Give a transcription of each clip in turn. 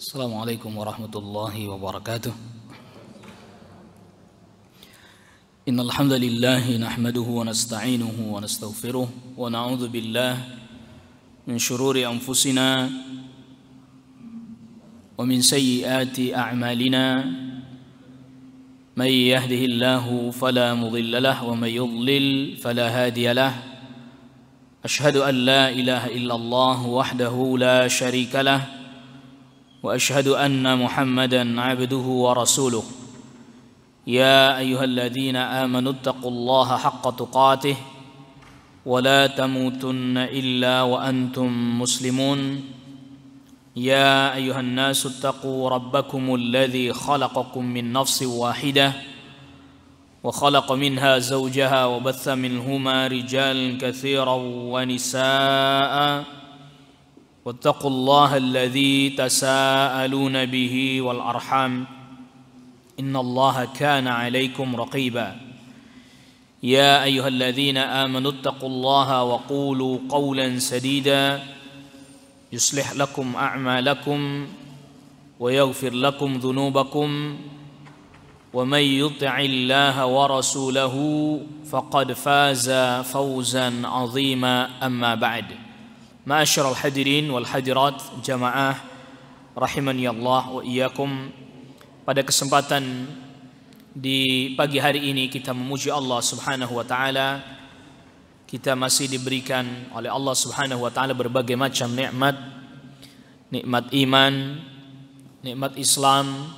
Assalamualaikum warahmatullahi wabarakatuh. Innal hamdalillah nahmaduhu wa nasta'inuhu wa nastaghfiruh wa na'udzu billah min shururi anfusina wa min sayyiati a'malina. May yahdihillahu fala mudilla lahu wa may yudlil fala hadiya lahu. Ashhadu an la ilaha illallah wahdahu la syarika lahu wa ashhadu anna Muhammadan abduhu wa rasuluh. Ya ayyuhalladzina amanu taqullaha haqqa tuqatih wa la tamutunna illa wa antum muslimun. Ya ayyuhan nasu taqu rabbakumul ladzi khalaqakum min nafsin wahidah wa khalaqa minha zawjaha wa batha minhuma rijalan katsiran wa nisaa'a wattaqullaha alladzi tasaaluna bihi wal arham innallaha kana 'alaikum raqiba. Ya ayyuhalladzina amanu taqullaha wa qulu qawlan sadida yuslih lakum a'malakum wa yaghfir lakum dhunubakum wa may yuti'illaha wa rasulahu faqad faza fawzan 'azima. Amma ba'd. Ma'asyiral hadirin wal hadirat jamaah rahimani Allah wa iyyakum. Pada kesempatan di pagi hari ini kita memuji Allah Subhanahu wa taala. Kita masih diberikan oleh Allah Subhanahu wa taala berbagai macam nikmat, nikmat iman, nikmat Islam,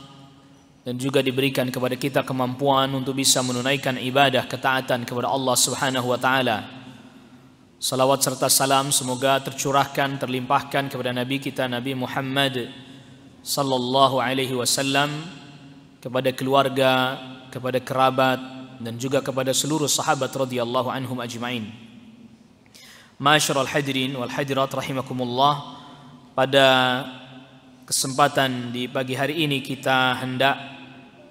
dan juga diberikan kepada kita kemampuan untuk bisa menunaikan ibadah ketaatan kepada Allah Subhanahu wa taala. Salawat serta salam semoga tercurahkan, terlimpahkan kepada Nabi kita Nabi Muhammad sallallahu alaihi wasallam, kepada keluarga, kepada kerabat, dan juga kepada seluruh sahabat radhiyallahu anhum ajma'in. Ma'asyiral hadirin wal hadirat rahimakumullah. Pada kesempatan di pagi hari ini kita hendak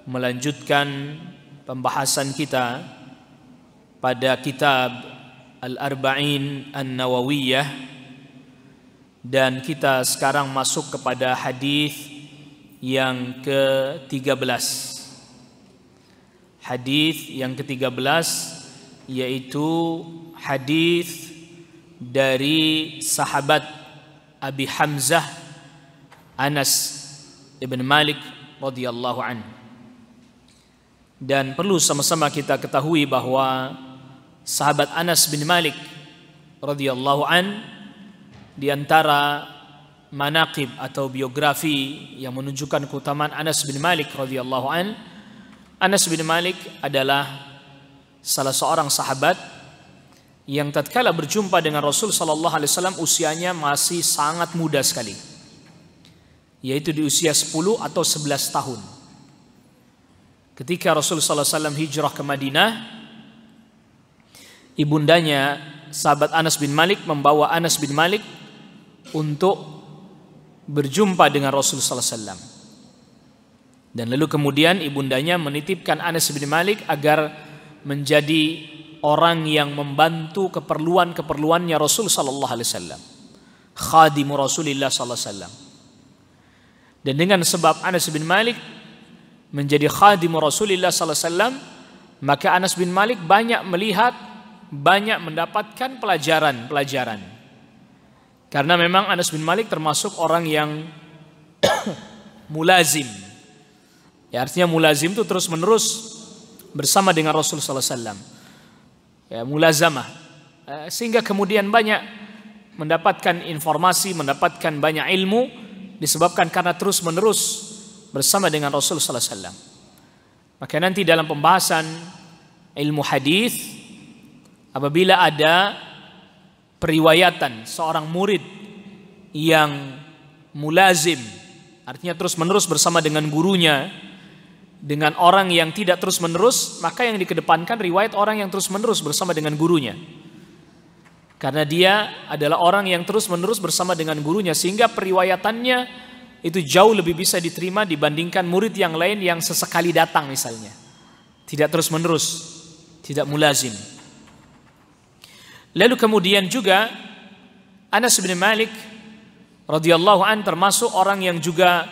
melanjutkan pembahasan kita pada kitab Al-Arba'in An-Nawawiyah, dan kita sekarang masuk kepada hadis yang ke-13. Hadis yang ke-13 yaitu hadis dari sahabat Abi Hamzah Anas ibn Malik radhiyallahu anhu. Dan perlu sama-sama kita ketahui bahwa sahabat Anas bin Malik radhiyallahu an, di antara manaqib atau biografi yang menunjukkan keutamaan Anas bin Malik radhiyallahu an, Anas bin Malik adalah salah seorang sahabat yang tatkala berjumpa dengan Rasul sallallahu alaihi wasallam usianya masih sangat muda sekali, yaitu di usia 10 atau 11 tahun. Ketika Rasul sallallahu alaihi wasallam hijrah ke Madinah, ibundanya sahabat Anas bin Malik membawa Anas bin Malik untuk berjumpa dengan Rasul sallallahu alaihi wasallam. Dan lalu kemudian ibundanya menitipkan Anas bin Malik agar menjadi orang yang membantu keperluan-keperluannya Rasul sallallahu alaihi wasallam, khadimu Rasulillah sallallahu alaihi wasallam. Dan dengan sebab Anas bin Malik menjadi khadimu Rasulillah sallallahu alaihi wasallam, maka Anas bin Malik banyak melihat, banyak mendapatkan pelajaran-pelajaran. Karena memang Anas bin Malik termasuk orang yang mulazim. Ya, artinya mulazim itu terus menerus bersama dengan Rasul sallallahu alaihi wasallam. Ya, mulazamah. Sehingga kemudian banyak mendapatkan informasi, mendapatkan banyak ilmu disebabkan karena terus menerus bersama dengan Rasul sallallahu alaihi wasallam. Maka nanti dalam pembahasan ilmu hadis, apabila ada periwayatan seorang murid yang mulazim, artinya terus menerus bersama dengan gurunya, dengan orang yang tidak terus menerus, maka yang dikedepankan riwayat orang yang terus menerus bersama dengan gurunya, karena dia adalah orang yang terus menerus bersama dengan gurunya, sehingga periwayatannya itu jauh lebih bisa diterima dibandingkan murid yang lain yang sesekali datang misalnya, tidak terus menerus, tidak mulazim. Lalu kemudian juga Anas bin Malik radhiyallahu an termasuk orang yang juga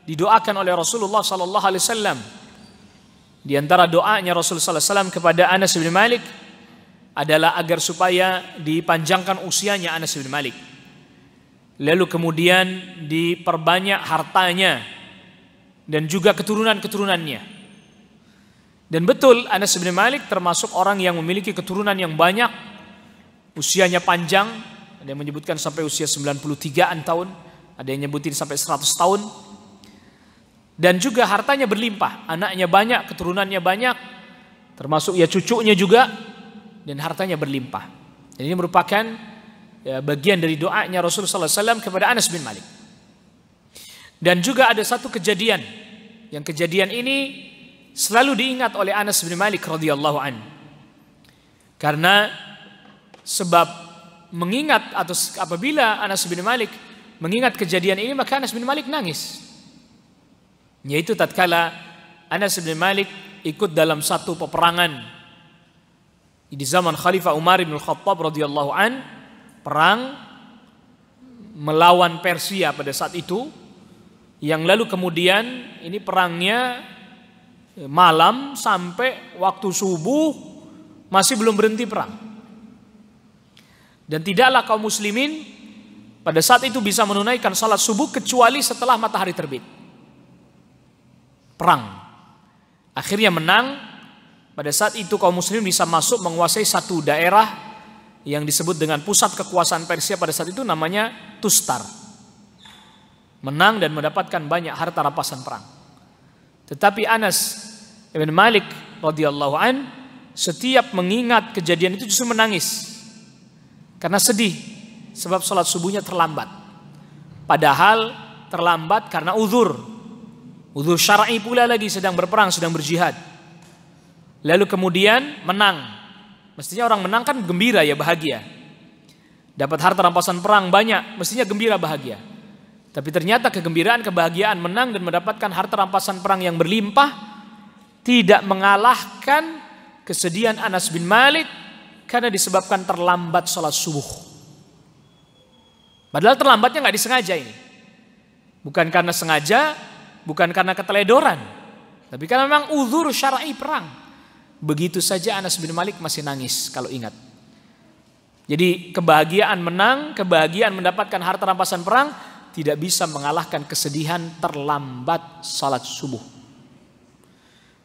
didoakan oleh Rasulullah sallallahu alaihi wasallam. Di antara doanya Rasulullah sallallahu alaihi wasallam kepada Anas bin Malik adalah agar supaya dipanjangkan usianya Anas bin Malik. Lalu kemudian diperbanyak hartanya dan juga keturunan-keturunannya. Dan betul Anas bin Malik termasuk orang yang memiliki keturunan yang banyak, usianya panjang, ada yang menyebutkan sampai usia 93-an tahun, ada yang nyebutin sampai 100 tahun. Dan juga hartanya berlimpah, anaknya banyak, keturunannya banyak, termasuk ya cucunya juga, dan hartanya berlimpah. Dan ini merupakan bagian dari doanya Rasulullah SAW kepada Anas bin Malik. Dan juga ada satu kejadian, yang kejadian ini selalu diingat oleh Anas bin Malik radhiyallahu an. Karena sebab mengingat atau apabila Anas bin Malik mengingat kejadian ini, maka Anas bin Malik nangis. Yaitu tatkala Anas bin Malik ikut dalam satu peperangan di zaman Khalifah Umar bin Khattab radhiyallahu an, perang melawan Persia pada saat itu, yang lalu kemudian ini perangnya malam sampai waktu subuh masih belum berhenti perang. Dan tidaklah kaum muslimin pada saat itu bisa menunaikan salat subuh kecuali setelah matahari terbit. Perang akhirnya menang. Pada saat itu kaum muslimin bisa masuk menguasai satu daerah yang disebut dengan pusat kekuasaan Persia pada saat itu, namanya Tustar. Menang dan mendapatkan banyak harta rampasan perang. Tetapi Anas bin Malik radhiyallahu an setiap mengingat kejadian itu justru menangis karena sedih sebab sholat subuhnya terlambat. Padahal terlambat karena uzur syar'i pula lagi, sedang berperang, sedang berjihad. Lalu kemudian menang. Mestinya orang menang kan gembira ya, bahagia. Dapat harta rampasan perang banyak, mestinya gembira, bahagia. Tapi ternyata kegembiraan, kebahagiaan menang dan mendapatkan harta rampasan perang yang berlimpah tidak mengalahkan kesedihan Anas bin Malik karena disebabkan terlambat sholat subuh. Padahal terlambatnya nggak disengaja ini. Bukan karena sengaja, bukan karena keteledoran, tapi karena memang uzur syar'i perang. Begitu saja Anas bin Malik masih nangis kalau ingat. Jadi kebahagiaan menang, kebahagiaan mendapatkan harta rampasan perang tidak bisa mengalahkan kesedihan terlambat salat subuh.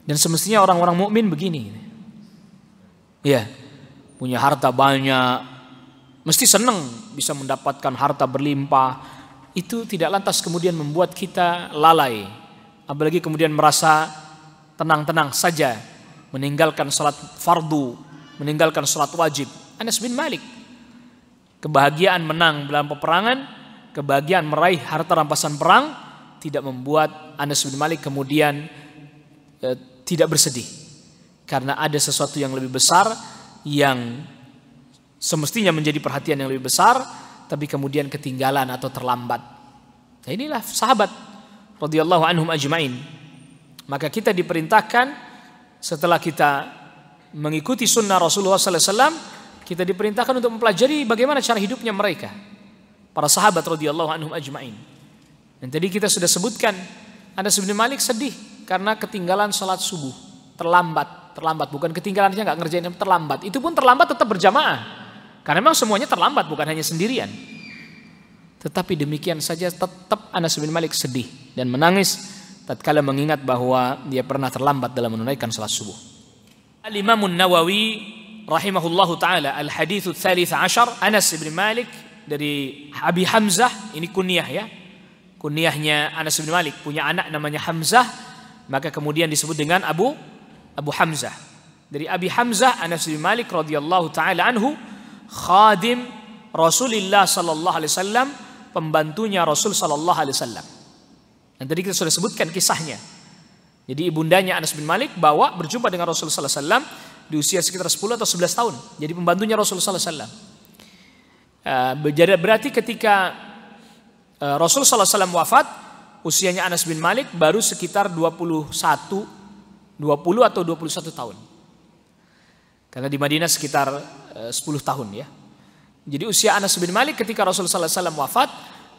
Dan semestinya orang-orang mukmin begini. Ya, punya harta banyak, mesti senang bisa mendapatkan harta berlimpah. Itu tidak lantas kemudian membuat kita lalai, apalagi kemudian merasa tenang-tenang saja meninggalkan salat fardu, meninggalkan salat wajib. Anas bin Malik kebahagiaan menang dalam peperangan, kebahagiaan meraih harta rampasan perang tidak membuat Anas bin Malik kemudian tidak bersedih, karena ada sesuatu yang lebih besar yang semestinya menjadi perhatian yang lebih besar, tapi kemudian ketinggalan atau terlambat. Nah, inilah sahabat radhiyallahu anhum ajma'in. Maka kita diperintahkan setelah kita mengikuti sunnah Rasulullah sallallahu alaihi wasallam, kita diperintahkan untuk mempelajari bagaimana cara hidupnya mereka, para sahabat radhiyallahu anhum ajma'in. Dan tadi kita sudah sebutkan Anas bin Malik sedih karena ketinggalan salat subuh, terlambat bukan ketinggalannya nggak ngerjain, terlambat. Itu pun terlambat tetap berjamaah. Karena memang semuanya terlambat, bukan hanya sendirian. Tetapi demikian saja tetap Anas bin Malik sedih dan menangis tatkala mengingat bahwa dia pernah terlambat dalam menunaikan salat subuh. Al-Imam An-Nawawi rahimahullahu taala, al-hadits ats-tsalits 'ashar, Anas bin Malik dari Abi Hamzah, ini kunyah ya. Kunyahnya Anas bin Malik, punya anak namanya Hamzah, maka kemudian disebut dengan Abu Hamzah. Dari Abi Hamzah Anas bin Malik radhiyallahu taala anhu, khadim Rasulullah sallallahu alaihi wasallam, pembantunya Rasul sallallahu alaihi wasallam. Dan tadi kita sudah sebutkan kisahnya. Jadi ibundanya Anas bin Malik berjumpa dengan Rasul sallallahu alaihi wasallam di usia sekitar 10 atau 11 tahun. Jadi pembantunya Rasul sallallahu alaihi wasallam. Berarti ketika Rasul sallallahu alaihi wasallam wafat, usianya Anas bin Malik baru sekitar 20 atau 21 tahun. Karena di Madinah sekitar 10 tahun ya. Jadi usia Anas bin Malik ketika Rasulullah SAW wafat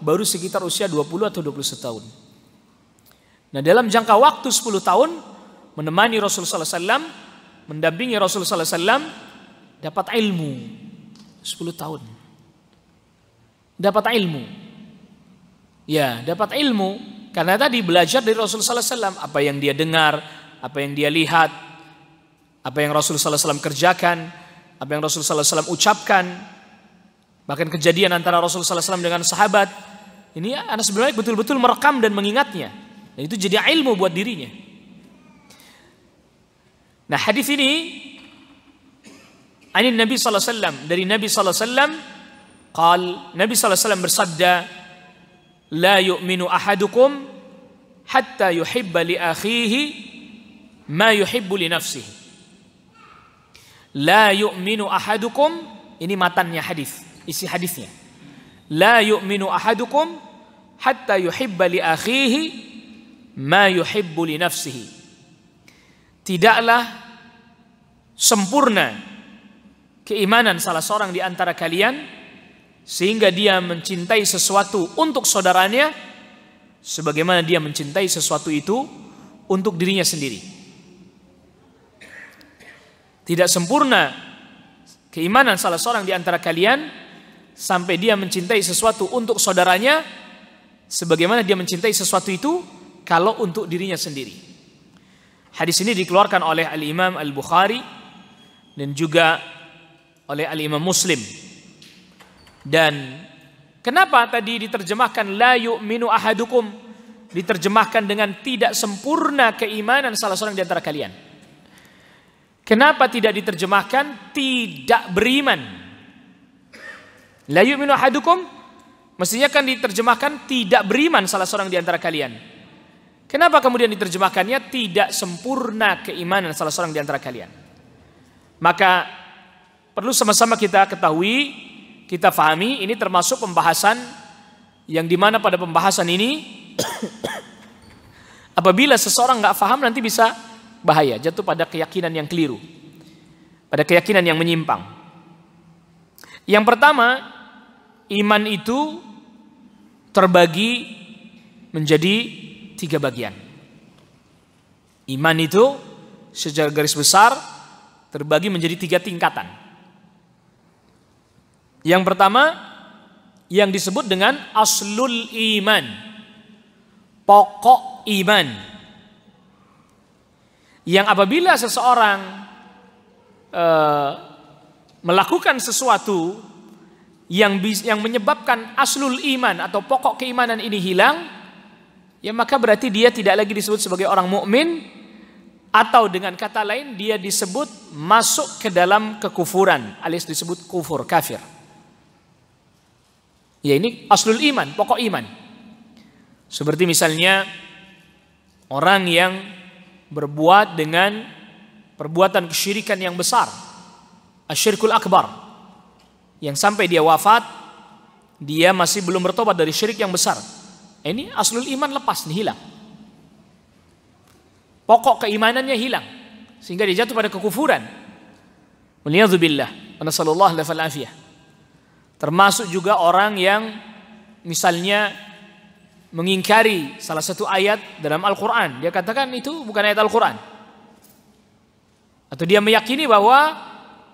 baru sekitar usia 20 atau 21 tahun. Nah, dalam jangka waktu 10 tahun menemani Rasulullah SAW, mendampingi Rasulullah SAW, dapat ilmu 10 tahun. Dapat ilmu. Ya, dapat ilmu karena tadi belajar dari Rasulullah SAW, apa yang dia dengar, apa yang dia lihat, apa yang Rasulullah SAW kerjakan, apa yang Rasulullah SAW ucapkan, bahkan kejadian antara Rasulullah SAW dengan sahabat. Ini Anas bin Malik betul-betul merekam dan mengingatnya. Dan itu jadi ilmu buat dirinya. Nah, hadis ini dari Nabi sallallahu alaihi wasallam, dari Nabi sallallahu alaihi wasallam, Nabi sallallahu alaihi wasallam bersabda, "La yu'minu ahadukum hatta yuhibba li akhihi ma yuhibbu li nafsihi." La yu'minu ahadukum, ini matannya hadis, isi hadisnya. La yu'minu ahadukum hatta yuhibba li akhihi ma yuhibbu li nafsihi. Tidaklah sempurna keimanan salah seorang di antara kalian sehingga dia mencintai sesuatu untuk saudaranya sebagaimana dia mencintai sesuatu itu untuk dirinya sendiri. Tidak sempurna keimanan salah seorang di antara kalian sampai dia mencintai sesuatu untuk saudaranya sebagaimana dia mencintai sesuatu itu kalau untuk dirinya sendiri. Hadis ini dikeluarkan oleh Al-Imam Al-Bukhari dan juga oleh Al-Imam Muslim. Dan kenapa tadi diterjemahkan la yu'minu ahadukum, diterjemahkan dengan tidak sempurna keimanan salah seorang di antara kalian? Kenapa tidak diterjemahkan tidak beriman? La yu'minu ahadukum mestinya kan diterjemahkan tidak beriman salah seorang di antara kalian. Kenapa kemudian diterjemahkannya tidak sempurna keimanan salah seorang di antara kalian? Maka perlu sama-sama kita ketahui, kita fahami, ini termasuk pembahasan yang dimana pada pembahasan ini apabila seseorang nggak faham nanti bisa bahaya, jatuh pada keyakinan yang keliru, pada keyakinan yang menyimpang. Yang pertama, iman itu terbagi menjadi 3 bagian. Iman itu secara garis besar terbagi menjadi 3 tingkatan. Yang pertama yang disebut dengan aslul iman, pokok iman, yang apabila seseorang melakukan sesuatu yang menyebabkan aslul iman atau pokok keimanan ini hilang, ya maka berarti dia tidak lagi disebut sebagai orang mukmin, atau dengan kata lain dia disebut masuk ke dalam kekufuran alias disebut kufur, kafir. Ya, ini aslul iman, pokok iman. Seperti misalnya orang yang berbuat dengan perbuatan kesyirikan yang besar, asyirkul akbar, yang sampai dia wafat dia masih belum bertobat dari syirik yang besar. Ini aslul iman lepas nih, hilang. Pokok keimanannya hilang sehingga dia jatuh pada kekufuran. Waliyadzubillah, wa nasallallahu alaihi wasallam. Termasuk juga orang yang misalnya mengingkari salah satu ayat dalam Al-Quran, dia katakan itu bukan ayat Al-Quran, atau dia meyakini bahwa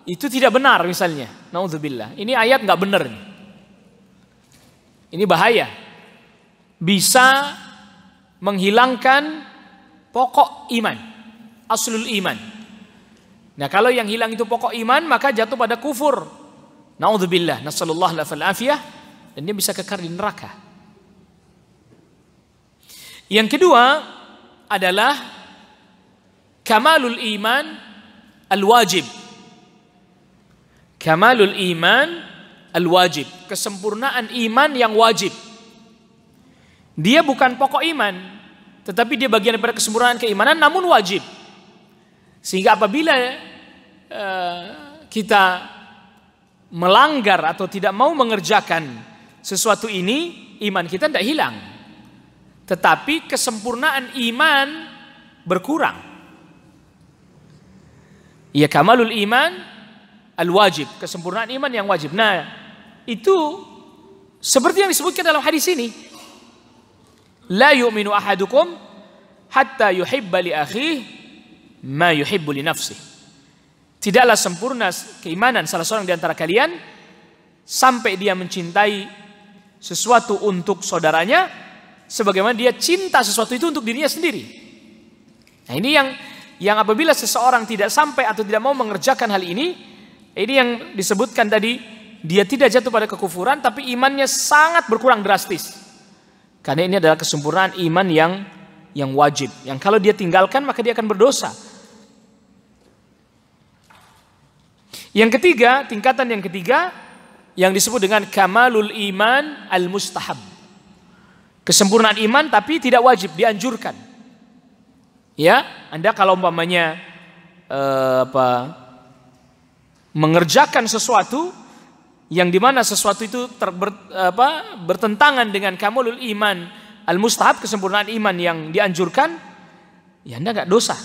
itu tidak benar misalnya. Naudzubillah, ini ayat nggak benar. Ini bahaya, bisa menghilangkan pokok iman, aslul iman. Nah, kalau yang hilang itu pokok iman, maka jatuh pada kufur. Naudzubillah, nasallallahu alaihi wasallam, dan dia bisa kekal di neraka. Yang kedua adalah kamalul iman al-wajib. Kamalul iman al-wajib, kesempurnaan iman yang wajib. Dia bukan pokok iman, tetapi dia bagian daripada kesempurnaan keimanan namun wajib. Sehingga apabila kita melanggar atau tidak mau mengerjakan sesuatu ini, iman kita tidak hilang, tetapi kesempurnaan iman berkurang. Ya, kamalul iman al-wajib, kesempurnaan iman yang wajib. Nah, itu seperti yang disebutkan dalam hadis ini. La yu'minu ahadukum hatta yuhibba li akhihi ma yuhibbu li nafsihi. Tidaklah sempurna keimanan salah seorang di antara kalian sampai dia mencintai sesuatu untuk saudaranya sebagaimana dia cinta sesuatu itu untuk dirinya sendiri. Nah, ini yang apabila seseorang tidak sampai atau tidak mau mengerjakan hal ini yang disebutkan tadi, dia tidak jatuh pada kekufuran tapi imannya sangat berkurang drastis. Karena ini adalah kesempurnaan iman yang wajib, yang kalau dia tinggalkan maka dia akan berdosa. Yang ketiga, tingkatan yang ketiga yang disebut dengan kamalul iman al-mustahab. Kesempurnaan iman tapi tidak wajib, dianjurkan. Ya, Anda kalau umpamanya mengerjakan sesuatu yang dimana sesuatu itu bertentangan dengan kamalul iman al-mustahab, kesempurnaan iman yang dianjurkan, ya Anda nggak dosa.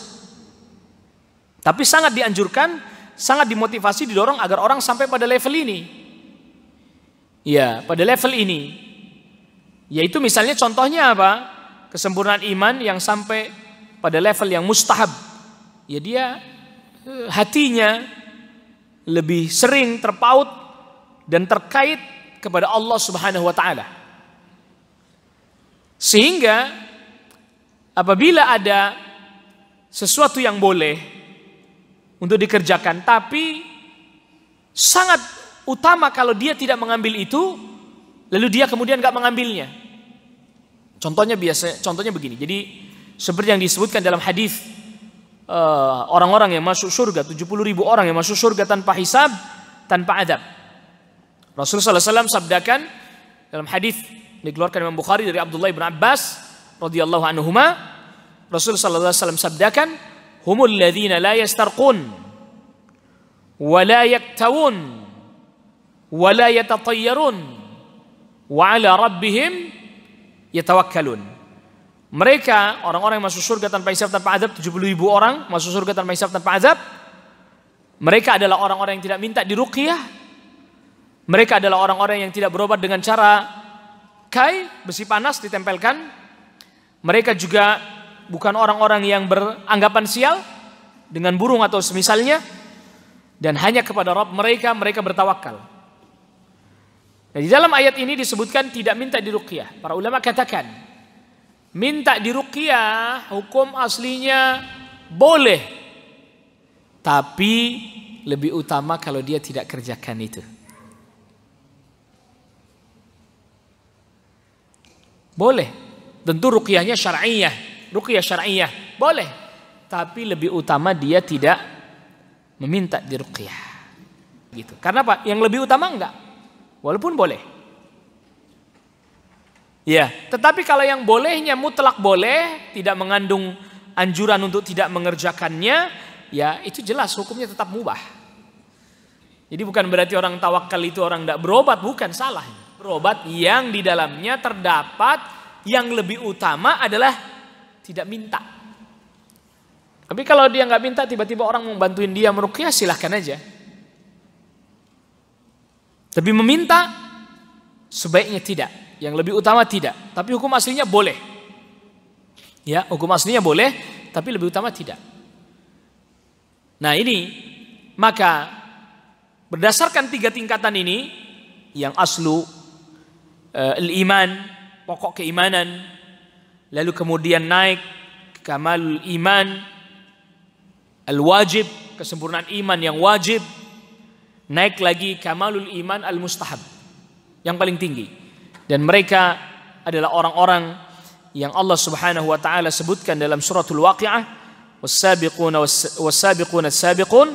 Tapi sangat dianjurkan, sangat dimotivasi, didorong agar orang sampai pada level ini. Ya, pada level ini. Yaitu misalnya contohnya apa? Kesempurnaan iman yang sampai pada level yang mustahab. Ya dia hatinya lebih sering terpaut dan terkait kepada Allah Subhanahu wa taala. Sehingga apabila ada sesuatu yang boleh untuk dikerjakan tapi sangat utama kalau dia tidak mengambil itu, lalu dia kemudian nggak mengambilnya. Contohnya begini. Jadi seperti yang disebutkan dalam hadis orang-orang yang masuk surga, 70.000 orang yang masuk surga tanpa hisab, tanpa adab. Rasulullah SAW sabdakan dalam hadis dikeluarkan Imam Bukhari dari Abdullah bin Abbas radhiyallahu anhuma, Rasulullah SAW sabdakan, humul ladzina la yastarqun wa la yaktawun wa la yatatayyarun wa ala rabbihim yatawakkalun. Mereka orang-orang yang masuk surga tanpa hisab tanpa azab, 70.000 orang masuk surga tanpa hisab tanpa azab. Mereka adalah orang-orang yang tidak minta diruqyah. Mereka adalah orang-orang yang tidak berobat dengan cara besi panas ditempelkan. Mereka juga bukan orang-orang yang beranggapan sial dengan burung atau semisalnya, dan hanya kepada Rabb mereka bertawakal. Nah, di dalam ayat ini disebutkan tidak minta diruqyah. Para ulama katakan minta diruqyah hukum aslinya boleh, tapi lebih utama kalau dia tidak kerjakan itu. Boleh, tentu ruqyahnya syar'iyah, ruqyah syar'iyah boleh, tapi lebih utama dia tidak meminta diruqyah. Gitu. Karena apa? Yang lebih utama enggak, walaupun boleh. Ya, tetapi kalau yang bolehnya mutlak boleh, tidak mengandung anjuran untuk tidak mengerjakannya, ya itu jelas hukumnya tetap mubah. Jadi bukan berarti orang tawakal itu orang tidak berobat, bukan, salah. Berobat yang di dalamnya terdapat yang lebih utama adalah tidak minta. Tapi kalau dia nggak minta, tiba-tiba orang mau bantuin dia meruqyah, silahkan aja. Tapi meminta sebaiknya tidak. Yang lebih utama tidak. Tapi hukum aslinya boleh. Ya, hukum aslinya boleh, tapi lebih utama tidak. Nah ini, maka berdasarkan 3 tingkatan ini, yang aslu al-iman, pokok keimanan, lalu kemudian naik kamal iman al-wajib, kesempurnaan iman yang wajib, naik lagi kamalul iman al-mustahab, yang paling tinggi. Dan mereka adalah orang-orang yang Allah Subhanahu wa taala sebutkan dalam suratul Waqiah, was-sabiquna as-sabiqun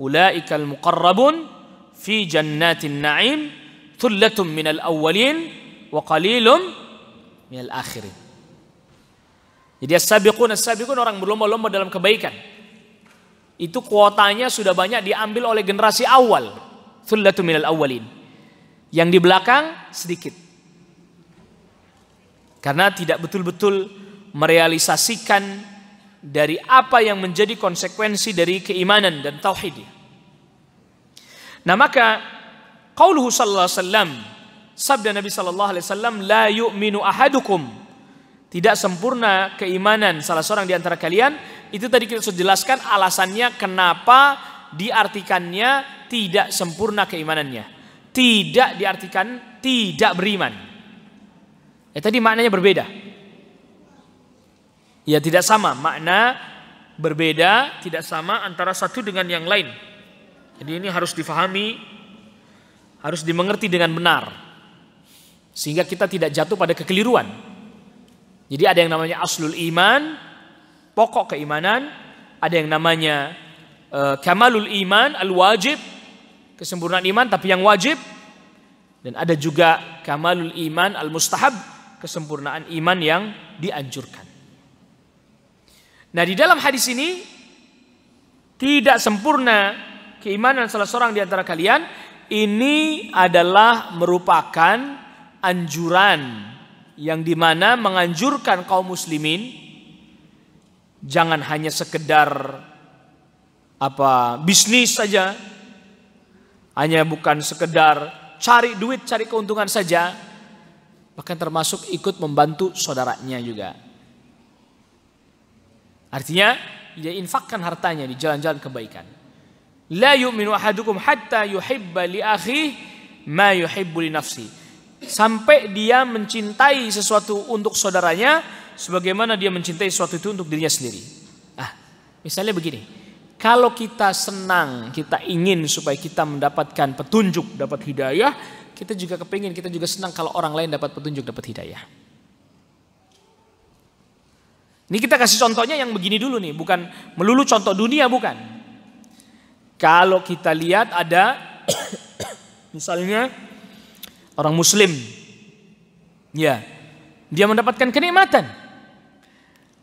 ulaikal muqarrabun fi jannatin na'im thullatun minal awwalin wa qalilum minal akhirin. Jadi as-sabiqun orang berlomba-lomba dalam kebaikan. Itu kuotanya sudah banyak diambil oleh generasi awal, thullatun minal awwalin. Yang di belakang sedikit. Karena tidak betul-betul merealisasikan dari apa yang menjadi konsekuensi dari keimanan dan tauhid. Nah maka qauluhu sallallahu alaihi wasallam, sabda Nabi sallallahu alaihi wasallam, la yu'minu ahadukum, tidak sempurna keimanan salah seorang di antara kalian, itu tadi kita sudah jelaskan alasannya kenapa diartikannya tidak sempurna keimanannya. Tidak diartikan tidak beriman. Tadi maknanya berbeda. Ya, tidak sama, makna berbeda, tidak sama antara satu dengan yang lain. Jadi ini harus difahami, harus dimengerti dengan benar, sehingga kita tidak jatuh pada kekeliruan. Jadi ada yang namanya aslul iman, pokok keimanan, ada yang namanya kamalul iman, al-wajib, kesempurnaan iman tapi yang wajib, dan ada juga kamalul iman, al-mustahab, kesempurnaan iman yang dianjurkan. Nah, di dalam hadis ini tidak sempurna keimanan salah seorang di antara kalian, ini adalah merupakan anjuran yang dimana menganjurkan kaum muslimin jangan hanya sekedar bisnis saja, hanya bukan sekedar cari duit, cari keuntungan saja, bahkan termasuk ikut membantu saudaranya juga. Artinya dia infakkan hartanya di jalan-jalan kebaikan. La yu'minu ahadukum hatta yuhibba li akhihi ma yuhibbu li nafsi. Sampai dia mencintai sesuatu untuk saudaranya sebagaimana dia mencintai sesuatu itu untuk dirinya sendiri. Misalnya begini, kalau kita senang, kita ingin supaya kita mendapatkan petunjuk, dapat hidayah, kita juga kepingin, kita juga senang kalau orang lain dapat petunjuk, dapat hidayah. Ini kita kasih contohnya yang begini dulu nih, bukan melulu contoh dunia, bukan. Kalau kita lihat ada misalnya orang muslim, ya, dia mendapatkan kenikmatan,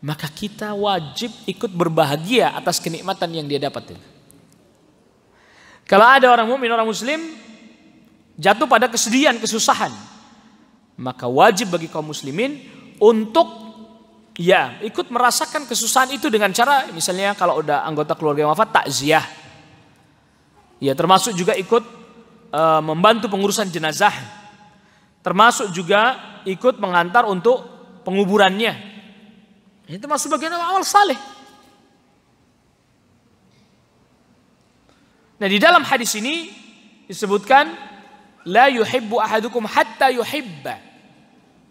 maka kita wajib ikut berbahagia atas kenikmatan yang dia dapat. Kalau ada orang mukmin, orang muslim jatuh pada kesedihan, kesusahan, maka wajib bagi kaum muslimin untuk ikut merasakan kesusahan itu dengan cara, misalnya kalau udah anggota keluarga yang wafat, takziah. Ya, termasuk juga ikut membantu pengurusan jenazah. Termasuk juga ikut mengantar untuk penguburannya. Itu masuk bagian awal saleh. Nah, di dalam hadis ini disebutkan la yuhibbu ahadukum hatta yuhibba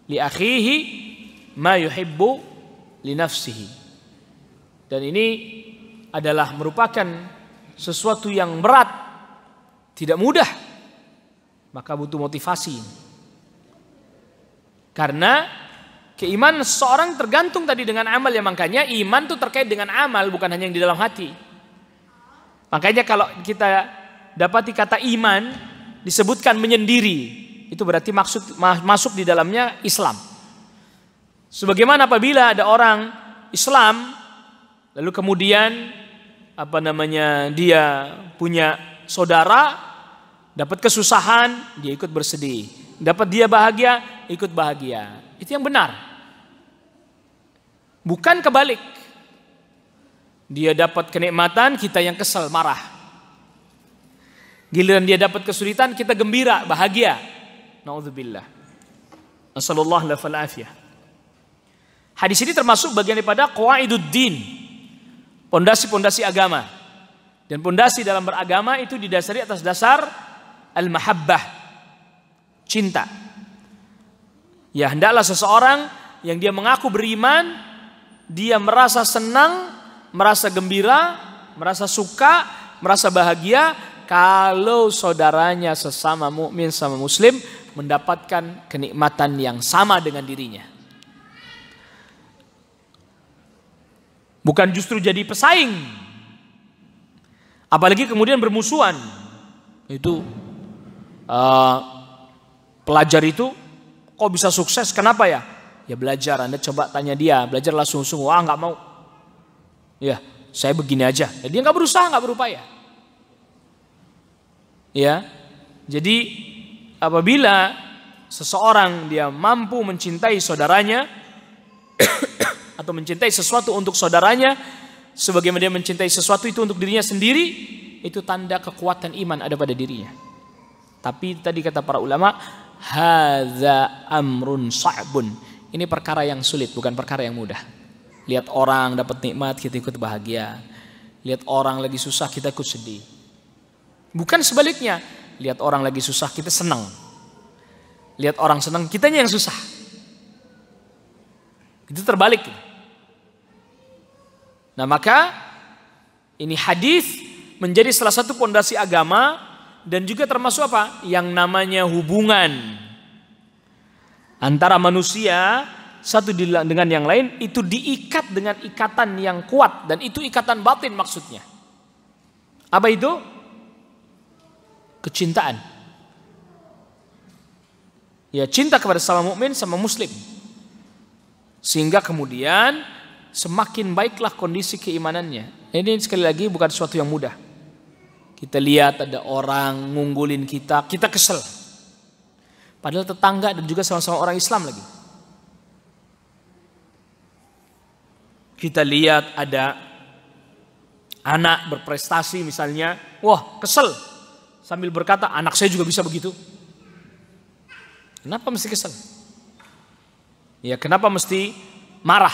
li akhihi ma yuhibbu li nafsihi. Dan ini adalah merupakan sesuatu yang berat, tidak mudah, maka butuh motivasi. Karena keimanan seseorang tergantung tadi dengan amal, ya, makanya iman itu terkait dengan amal, bukan hanya yang di dalam hati. Makanya kalau kita dapati kata iman disebutkan menyendiri, itu berarti masuk di dalamnya Islam. Sebagaimana apabila ada orang Islam lalu kemudian dia punya saudara dapat kesusahan, dia ikut bersedih. Dapat dia bahagia, ikut bahagia. Itu yang benar. Bukan kebalik. Dia dapat kenikmatan, kita yang kesal, marah. Giliran dia dapat kesulitan, kita gembira, bahagia. Na'udzubillah. Nasallallahu alaihi afiyah. Hadis ini termasuk bagian daripada qawaiduddin, pondasi-pondasi agama. Dan pondasi dalam beragama itu didasari atas dasar al-mahabbah, cinta. Ya, hendaklah seseorang yang dia mengaku beriman, dia merasa senang, merasa gembira, merasa suka, merasa bahagia kalau saudaranya sesama mukmin sama muslim mendapatkan kenikmatan yang sama dengan dirinya. Bukan justru jadi pesaing. Apalagi kemudian bermusuhan. Itu pelajar itu kok bisa sukses? Kenapa ya? Ya belajar. Anda coba tanya dia, belajarlah sungguh-sungguh. Nggak mau. Ya, saya begini aja. Ya, dia nggak berusaha, nggak berupaya. Ya, jadi apabila seseorang dia mampu mencintai saudaranya atau mencintai sesuatu untuk saudaranya sebagaimana dia mencintai sesuatu itu untuk dirinya sendiri, itu tanda kekuatan iman ada pada dirinya. Tapi tadi kata para ulama, hadza amrun sa'bun, Ini perkara yang sulit, bukan perkara yang mudah. Lihat orang dapat nikmat, kita ikut bahagia. Lihat orang lagi susah, kita ikut sedih. Bukan sebaliknya, lihat orang lagi susah, kita senang. Lihat orang senang, kitanya yang susah. Itu terbalik. Nah maka ini hadis menjadi salah satu pondasi agama dan juga termasuk apa? Yang namanya hubungan antara manusia satu dengan yang lain itu diikat dengan ikatan yang kuat dan itu ikatan batin maksudnya. Apa itu? Kecintaan. Ya, cinta kepada sama mukmin sama muslim. Sehingga kemudian semakin baiklah kondisi keimanannya. Ini sekali lagi bukan sesuatu yang mudah. Kita lihat ada orang ngunggulin kita, kita kesel. Padahal tetangga dan juga sama-sama orang Islam lagi. Kita lihat ada anak berprestasi misalnya, wah kesel. Sambil berkata, anak saya juga bisa begitu. Kenapa mesti kesel? Ya kenapa mesti marah?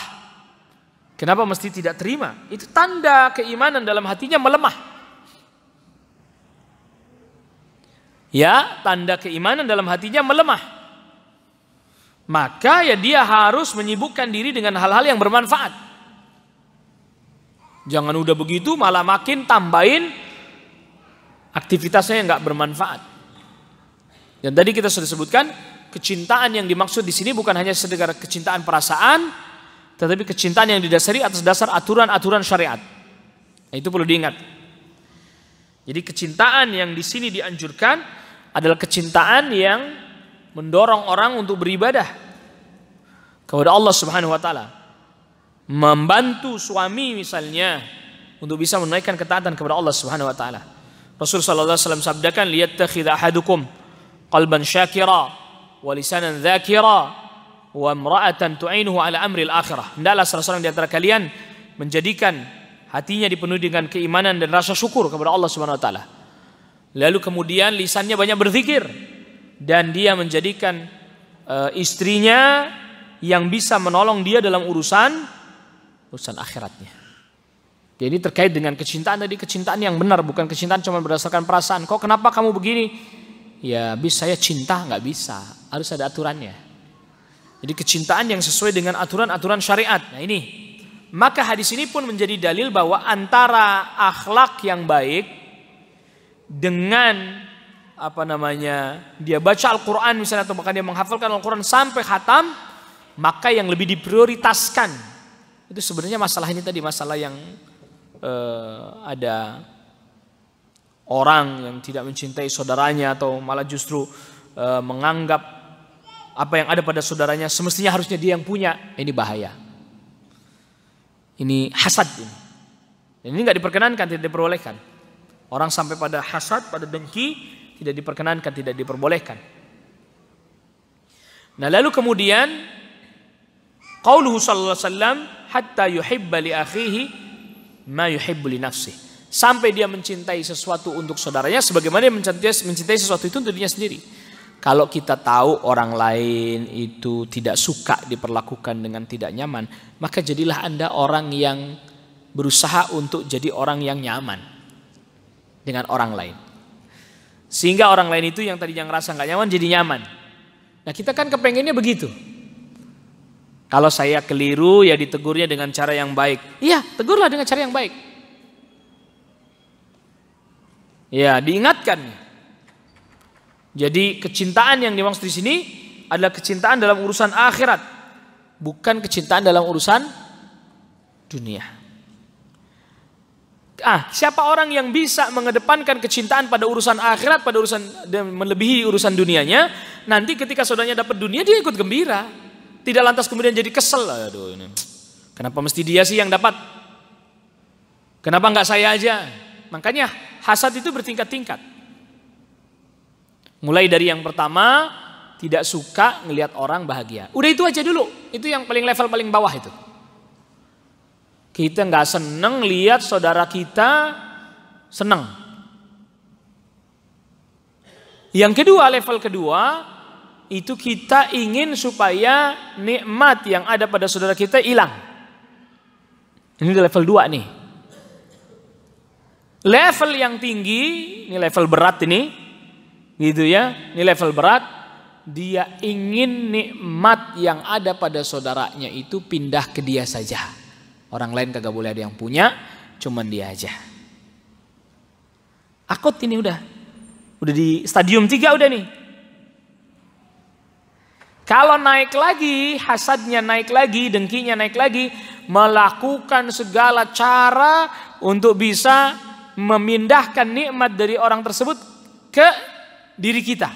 Kenapa mesti tidak terima? Itu tanda keimanan dalam hatinya melemah. Ya, tanda keimanan dalam hatinya melemah. Maka ya dia harus menyibukkan diri dengan hal-hal yang bermanfaat. Jangan udah begitu malah makin tambahin aktivitasnya yang nggak bermanfaat. Dan tadi kita sudah sebutkan kecintaan yang dimaksud di sini bukan hanya sekedar kecintaan perasaan, tetapi kecintaan yang didasari atas dasar aturan-aturan syariat. Nah, itu perlu diingat. Jadi kecintaan yang di sini dianjurkan adalah kecintaan yang mendorong orang untuk beribadah kepada Allah Subhanahu wa taala. Membantu suami misalnya untuk bisa menunaikan ketaatan kepada Allah Subhanahu wa taala. Rasul sallallahu alaihi wasallam sabdakan, liyattakhidha ahadukum qalban syakira wa lisanan dzakira wa imra'atan tu'inuhu ala amri al-akhirah. Hendaklah salah seorang di antara kalian menjadikan hatinya dipenuhi dengan keimanan dan rasa syukur kepada Allah Subhanahu wa taala. Lalu kemudian lisannya banyak berzikir dan dia menjadikan istrinya yang bisa menolong dia dalam urusan akhiratnya. Jadi terkait dengan kecintaan tadi, kecintaan yang benar, bukan kecintaan cuma berdasarkan perasaan. Kok kenapa kamu begini? Ya bisa saya cinta, nggak bisa, harus ada aturannya. Jadi kecintaan yang sesuai dengan aturan-aturan syariat. Nah ini, maka hadis ini pun menjadi dalil bahwa antara akhlak yang baik dengan dia baca Al-Quran misalnya atau bahkan dia menghafalkan Al-Quran sampai khatam, maka yang lebih diprioritaskan itu sebenarnya masalah ini tadi, masalah yang ada orang yang tidak mencintai saudaranya atau malah justru menganggap apa yang ada pada saudaranya semestinya harusnya dia yang punya. Ini bahaya. Ini hasad ini. Dan ini nggak diperkenankan, tidak diperbolehkan. Orang sampai pada hasad, pada dengki, tidak diperkenankan, tidak diperbolehkan. Nah lalu kemudian qauluhu sallallahu alaihi wasallam hatta yuhibba li akhihi ma yuhibbu li nafsihi. Sampai dia mencintai sesuatu untuk saudaranya sebagaimana dia mencintai sesuatu itu untuk dirinya sendiri. Kalau kita tahu orang lain itu tidak suka diperlakukan dengan tidak nyaman, maka jadilah Anda orang yang berusaha untuk jadi orang yang nyaman dengan orang lain. Sehingga orang lain itu yang tadinya ngerasa nggak nyaman jadi nyaman. Nah kita kan kepengennya begitu. Kalau saya keliru ya ditegurnya dengan cara yang baik. Iya, tegurlah dengan cara yang baik. Ya, diingatkan. Jadi kecintaan yang dimaksud di sini adalah kecintaan dalam urusan akhirat, bukan kecintaan dalam urusan dunia. Siapa orang yang bisa mengedepankan kecintaan pada urusan akhirat, pada urusan dan melebihi urusan dunianya, nanti ketika saudaranya dapat dunia dia ikut gembira, tidak lantas kemudian jadi kesel. Aduh, ini kenapa mesti dia sih yang dapat? Kenapa nggak saya aja? Makanya hasad itu bertingkat-tingkat. Mulai dari yang pertama, tidak suka ngelihat orang bahagia. Udah itu aja dulu. Itu yang paling level paling bawah itu. Kita nggak seneng lihat saudara kita seneng. Yang kedua, level kedua, itu kita ingin supaya nikmat yang ada pada saudara kita hilang. Ini level 2 nih. Level yang tinggi, ini level berat ini, gitu ya. Ini level berat. Dia ingin nikmat yang ada pada saudaranya itu pindah ke dia saja. Orang lain kagak boleh ada yang punya, cuman dia aja. Akut ini udah di stadium 3 udah nih. Kalau naik lagi, hasadnya naik lagi, dengkinya naik lagi, melakukan segala cara untuk bisa memindahkan nikmat dari orang tersebut ke diri kita.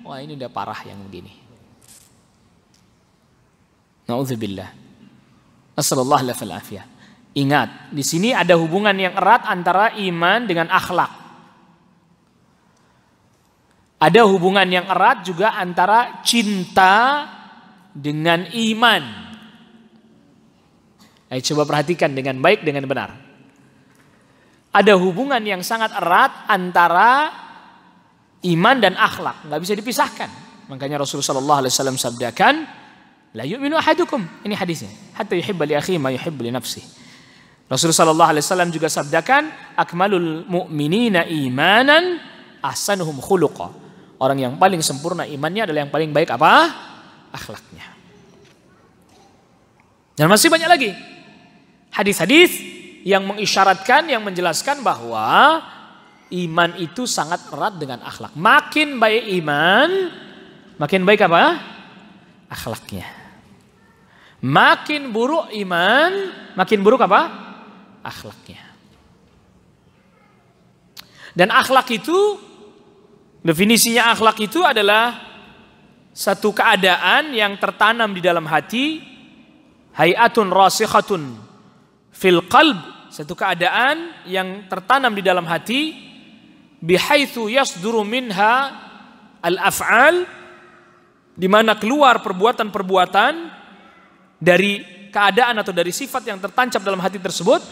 Wah, ini udah parah yang begini. Nauzubillah. Nasallallahu alaihi wasallam. Ingat, di sini ada hubungan yang erat antara iman dengan akhlak. Ada hubungan yang erat juga antara cinta dengan iman. Ayo coba perhatikan dengan baik, dengan benar. Ada hubungan yang sangat erat antara iman dan akhlak, nggak bisa dipisahkan. Makanya Rasulullah SAW sabdakan, la yu'minu ahadukum. Ini hadisnya. Hatta yuhibba li akhihi ma yuhibbu li nafsihi. Rasulullah SAW juga sabdakan, akmalul mu'minina imanan ahsanuhum khuluqa. Orang yang paling sempurna imannya adalah yang paling baik apa? Akhlaknya. Dan masih banyak lagi hadis-hadis yang mengisyaratkan, yang menjelaskan bahwa iman itu sangat erat dengan akhlak. Makin baik iman, makin baik apa? Akhlaknya. Makin buruk iman, makin buruk apa? Akhlaknya. Dan akhlak itu, definisinya akhlak itu adalah satu keadaan yang tertanam di dalam hati, hayatun rasikhatun fil qalb, satu keadaan yang tertanam di dalam hati, bihaitsu yasduru minha al-af'al, di mana keluar perbuatan-perbuatan dari keadaan atau dari sifat yang tertancap dalam hati tersebut,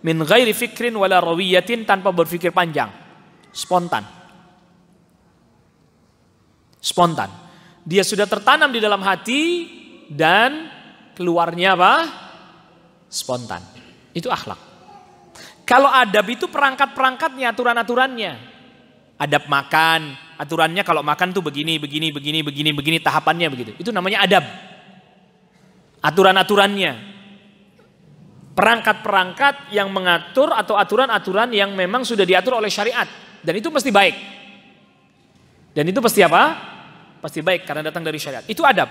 min ghairi fikrin wala rawiyatin, tanpa berpikir panjang, spontan. Spontan. Dia sudah tertanam di dalam hati dan keluarnya apa? Spontan. Itu akhlak. Kalau adab itu perangkat-perangkatnya, aturan-aturannya. Adab makan, aturannya kalau makan tuh begini tahapannya begitu. Itu namanya adab. Aturan-aturannya. Perangkat-perangkat yang mengatur atau aturan-aturan yang memang sudah diatur oleh syariat, dan itu mesti baik. Dan itu pasti apa? Pasti baik karena datang dari syariat. Itu adab.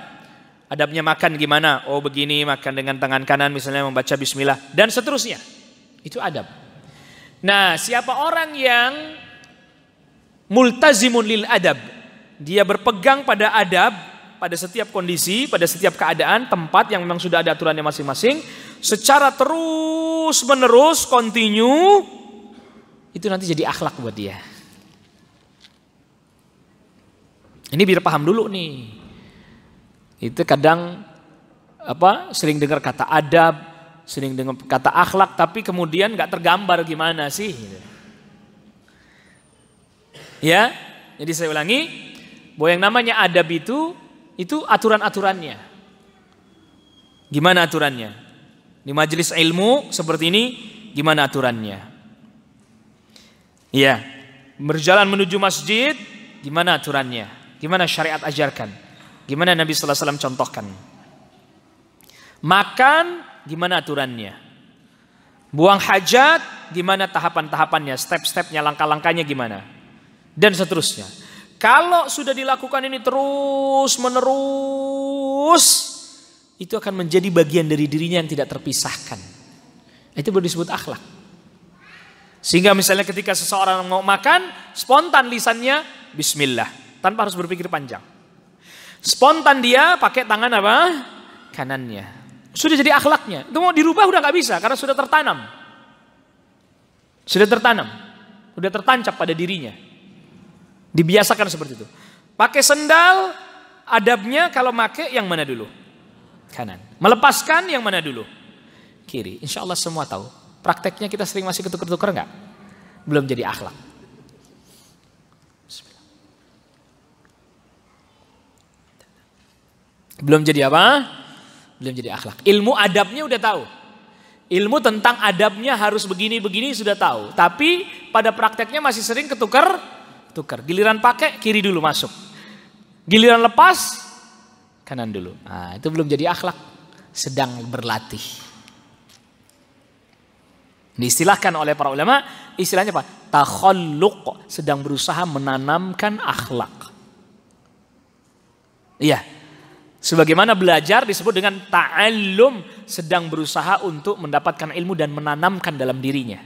Adabnya makan gimana? Oh begini, makan dengan tangan kanan misalnya, membaca bismillah dan seterusnya. Itu adab. Nah, siapa orang yang multazimun lil adab, dia berpegang pada adab pada setiap kondisi, pada setiap keadaan, tempat yang memang sudah ada aturannya masing-masing, secara terus menerus, continue, itu nanti jadi akhlak buat dia. Ini biar paham dulu nih. Itu kadang sering dengar kata adab, sering dengar kata akhlak, tapi kemudian nggak tergambar gimana sih? Ya, jadi saya ulangi, bahwa yang namanya adab itu aturan-aturannya. Gimana aturannya? Di majelis ilmu seperti ini, gimana aturannya? Ya, berjalan menuju masjid, gimana aturannya? Gimana syariat ajarkan? Gimana Nabi sallallahu alaihi wasallam contohkan? Makan, gimana aturannya? Buang hajat, gimana tahapan-tahapannya, step-stepnya, langkah-langkahnya gimana? Dan seterusnya. Kalau sudah dilakukan ini terus menerus, itu akan menjadi bagian dari dirinya yang tidak terpisahkan. Itu baru disebut akhlak. Sehingga misalnya ketika seseorang mau makan, spontan lisannya bismillah. Tanpa harus berpikir panjang. Spontan dia pakai tangan apa? Kanannya. Sudah jadi akhlaknya. Itu mau dirubah udah gak bisa karena sudah tertanam. Sudah tertanam. Sudah tertancap pada dirinya. Dibiasakan seperti itu. Pakai sendal, adabnya kalau pakai yang mana dulu? Kanan. Melepaskan yang mana dulu? Kiri. Insya Allah semua tahu. Prakteknya kita sering masih ketukar-tukar gak? Belum jadi akhlak. Belum jadi apa? Belum jadi akhlak. Ilmu adabnya udah tahu. Ilmu tentang adabnya harus begini-begini sudah tahu. Tapi pada prakteknya masih sering tukar. Giliran pakai kiri dulu masuk. Giliran lepas kanan dulu. Nah, itu belum jadi akhlak. Sedang berlatih. Diistilahkan oleh para ulama, istilahnya apa? Takhalluq, sedang berusaha menanamkan akhlak. Iya. Sebagaimana belajar disebut dengan ta'allum, sedang berusaha untuk mendapatkan ilmu dan menanamkan dalam dirinya.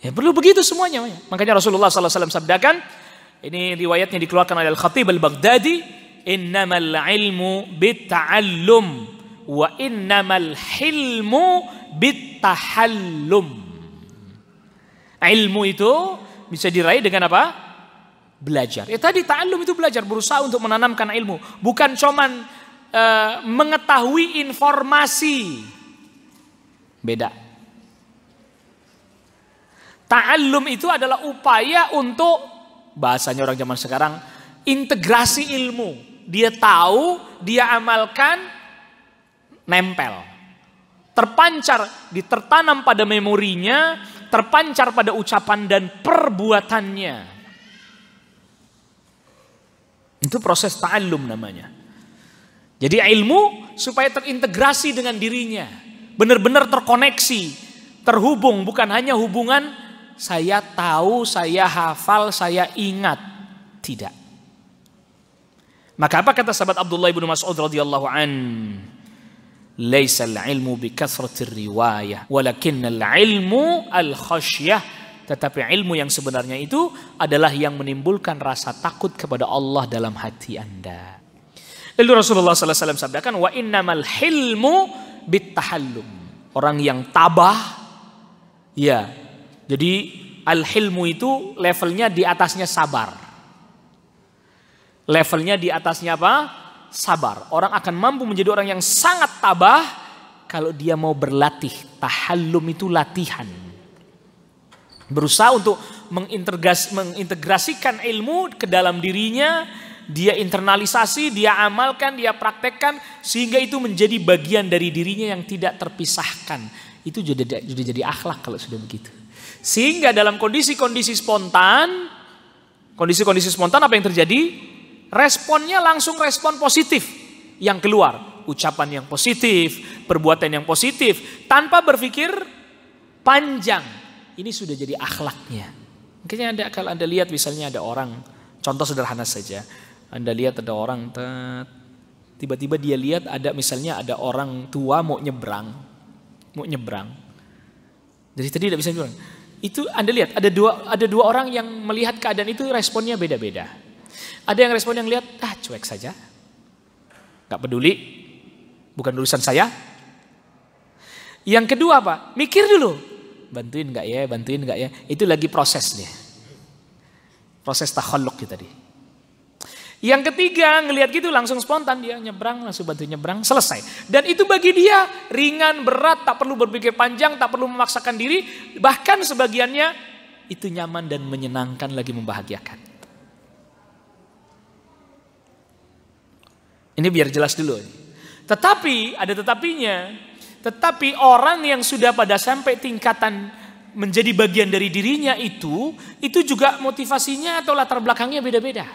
Ya perlu begitu semuanya. Makanya Rasulullah SAW sabdakan, ini riwayatnya dikeluarkan oleh Al-Khatib Al-Baghdadi, innamal ilmu bitta'allum wa innamal hilmu bittahallum. Ilmu itu bisa diraih dengan apa? Belajar. Ya tadi ta'allum itu belajar, berusaha untuk menanamkan ilmu, bukan cuman mengetahui informasi. Beda. Ta'allum itu adalah upaya untuk, bahasanya orang zaman sekarang, integrasi ilmu. Dia tahu, dia amalkan, nempel. Terpancar, tertanam pada memorinya, terpancar pada ucapan dan perbuatannya. Itu proses ta'allum namanya. Jadi ilmu supaya terintegrasi dengan dirinya. Benar-benar terkoneksi, terhubung, bukan hanya hubungan saya tahu, saya hafal, saya ingat. Tidak. Maka apa kata sahabat Abdullah bin Mas'ud radhiyallahu an? Laisal ilmu bi kathratir riwayah, walakinnal ilmu al khasyah. Tetapi ilmu yang sebenarnya itu adalah yang menimbulkan rasa takut kepada Allah dalam hati Anda. Lalu Rasulullah SAW sabdakan, wa innamal hilmu bittahallum. Orang yang tabah, ya. Jadi al-hilmu itu levelnya di atasnya sabar. Levelnya di atasnya apa? Sabar. Orang akan mampu menjadi orang yang sangat tabah kalau dia mau berlatih. Tahallum itu latihan. Berusaha untuk mengintegrasikan ilmu ke dalam dirinya, dia internalisasi, dia amalkan, dia praktekkan, sehingga itu menjadi bagian dari dirinya yang tidak terpisahkan. Itu sudah jadi akhlak kalau sudah begitu. Sehingga dalam kondisi-kondisi spontan apa yang terjadi? Responnya langsung respon positif yang keluar. Ucapan yang positif, perbuatan yang positif, tanpa berpikir panjang. Ini sudah jadi akhlaknya. Makanya kalau Anda lihat misalnya ada orang, contoh sederhana saja. Anda lihat ada orang, tiba-tiba dia lihat misalnya ada orang tua mau nyebrang. Jadi tadi tidak bisa nyebrang. Itu Anda lihat ada dua orang yang melihat keadaan itu responnya beda-beda. Ada yang respon yang lihat, cuek saja. Gak peduli. Bukan urusan saya. Yang kedua apa? Mikir dulu. Bantuin gak ya? Itu lagi prosesnya. Proses takhalluq tadi. Yang ketiga ngelihat gitu langsung spontan dia nyebrang, langsung bantu nyebrang, selesai. Dan itu bagi dia ringan, berat, tak perlu berpikir panjang, tak perlu memaksakan diri. Bahkan sebagiannya itu nyaman dan menyenangkan, lagi membahagiakan. Ini biar jelas dulu. Tetapi ada tetapinya. Tetapi orang yang sudah pada sampai tingkatan menjadi bagian dari dirinya itu juga motivasinya atau latar belakangnya beda-beda.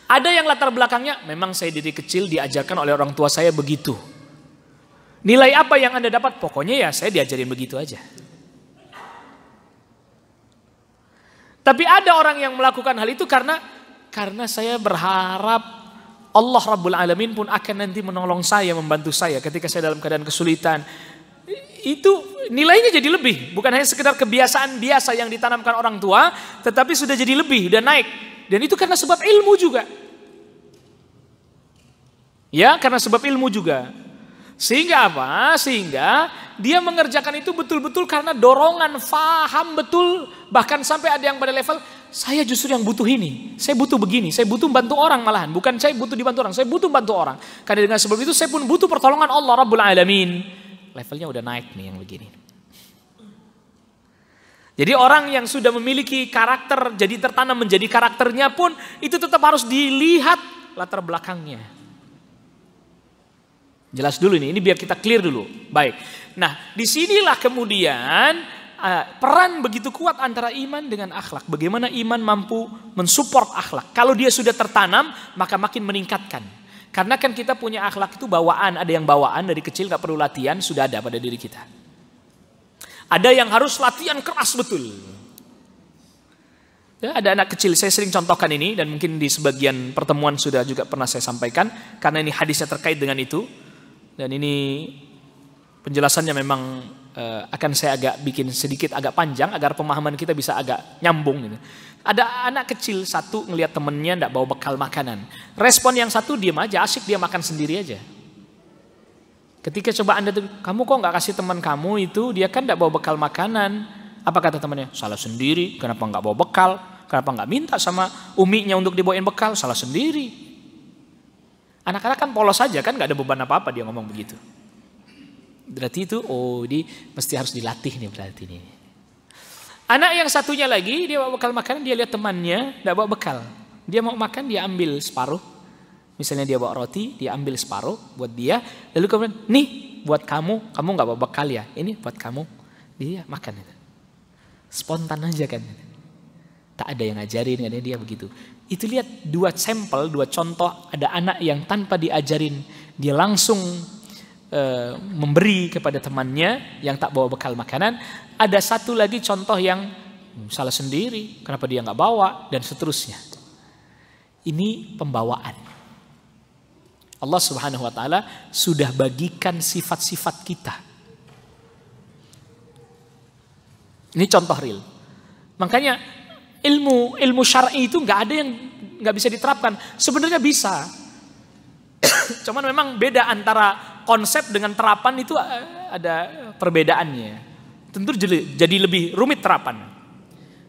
Ada yang latar belakangnya, memang saya dari kecil diajarkan oleh orang tua saya begitu. Nilai apa yang Anda dapat? Pokoknya ya saya diajarin begitu aja. Tapi ada orang yang melakukan hal itu karena saya berharap Allah Rabbul Alamin pun akan nanti menolong saya, membantu saya ketika saya dalam keadaan kesulitan. Itu nilainya jadi lebih. Bukan hanya sekedar kebiasaan biasa yang ditanamkan orang tua, tetapi sudah jadi lebih, sudah naik. Dan itu karena sebab ilmu juga. Ya, karena sebab ilmu juga. Sehingga apa? Sehingga dia mengerjakan itu betul-betul karena dorongan, faham betul. Bahkan sampai ada yang pada level, saya justru yang butuh ini. Saya butuh begini. Saya butuh bantu orang malahan. Bukan saya butuh dibantu orang. Saya butuh bantu orang. Karena dengan sebab itu saya pun butuh pertolongan Allah Rabbul Alamin. Levelnya udah naik nih yang begini. Jadi orang yang sudah memiliki karakter, jadi tertanam menjadi karakternya pun, itu tetap harus dilihat latar belakangnya. Jelas dulu ini biar kita clear dulu. Baik. Nah, disinilah kemudian peran begitu kuat antara iman dengan akhlak. Bagaimana iman mampu mensupport akhlak. Kalau dia sudah tertanam, maka makin meningkatkan. Karena kan kita punya akhlak itu bawaan. Ada yang bawaan dari kecil gak perlu latihan, sudah ada pada diri kita. Ada yang harus latihan keras betul. Ya, ada anak kecil, saya sering contohkan ini. Dan mungkin di sebagian pertemuan sudah juga pernah saya sampaikan. Karena ini hadisnya terkait dengan itu. Dan ini penjelasannya memang akan saya agak bikin sedikit agak panjang. Agar pemahaman kita bisa agak nyambung gitu. Ada anak kecil satu ngelihat temennya tidak bawa bekal makanan. Respon yang satu diam aja, asyik dia makan sendiri aja. Ketika coba Anda tuh, kamu kok nggak kasih teman kamu itu, dia kan nggak bawa bekal makanan. Apa kata temannya? Salah sendiri. Kenapa nggak bawa bekal? Kenapa nggak minta sama uminya untuk dibawain bekal? Salah sendiri. Anak-anak kan polos saja kan, nggak ada beban apa-apa dia ngomong begitu. Berarti itu, oh ini mesti harus dilatih nih berarti nih. Anak yang satunya lagi dia bawa bekal makanan, dia lihat temannya nggak bawa bekal. Dia mau makan, dia ambil separuh. Misalnya dia bawa roti, dia ambil separuh buat dia. Lalu kemudian, nih buat kamu, kamu gak bawa bekal ya? Ini buat kamu. Dia makan. Spontan aja kan. Tak ada yang ngajarin, gak ada dia begitu. Itu lihat dua sampel, dua contoh. Ada anak yang tanpa diajarin, dia langsung memberi kepada temannya yang tak bawa bekal makanan. Ada satu lagi contoh yang salah sendiri, kenapa dia gak bawa, dan seterusnya. Ini pembawaan. Allah Subhanahu wa taala sudah bagikan sifat-sifat kita. Ini contoh real. Makanya ilmu syar'i itu nggak ada yang nggak bisa diterapkan. Sebenarnya bisa. Cuman memang beda antara konsep dengan terapan itu ada perbedaannya. Tentu jadi lebih rumit terapan.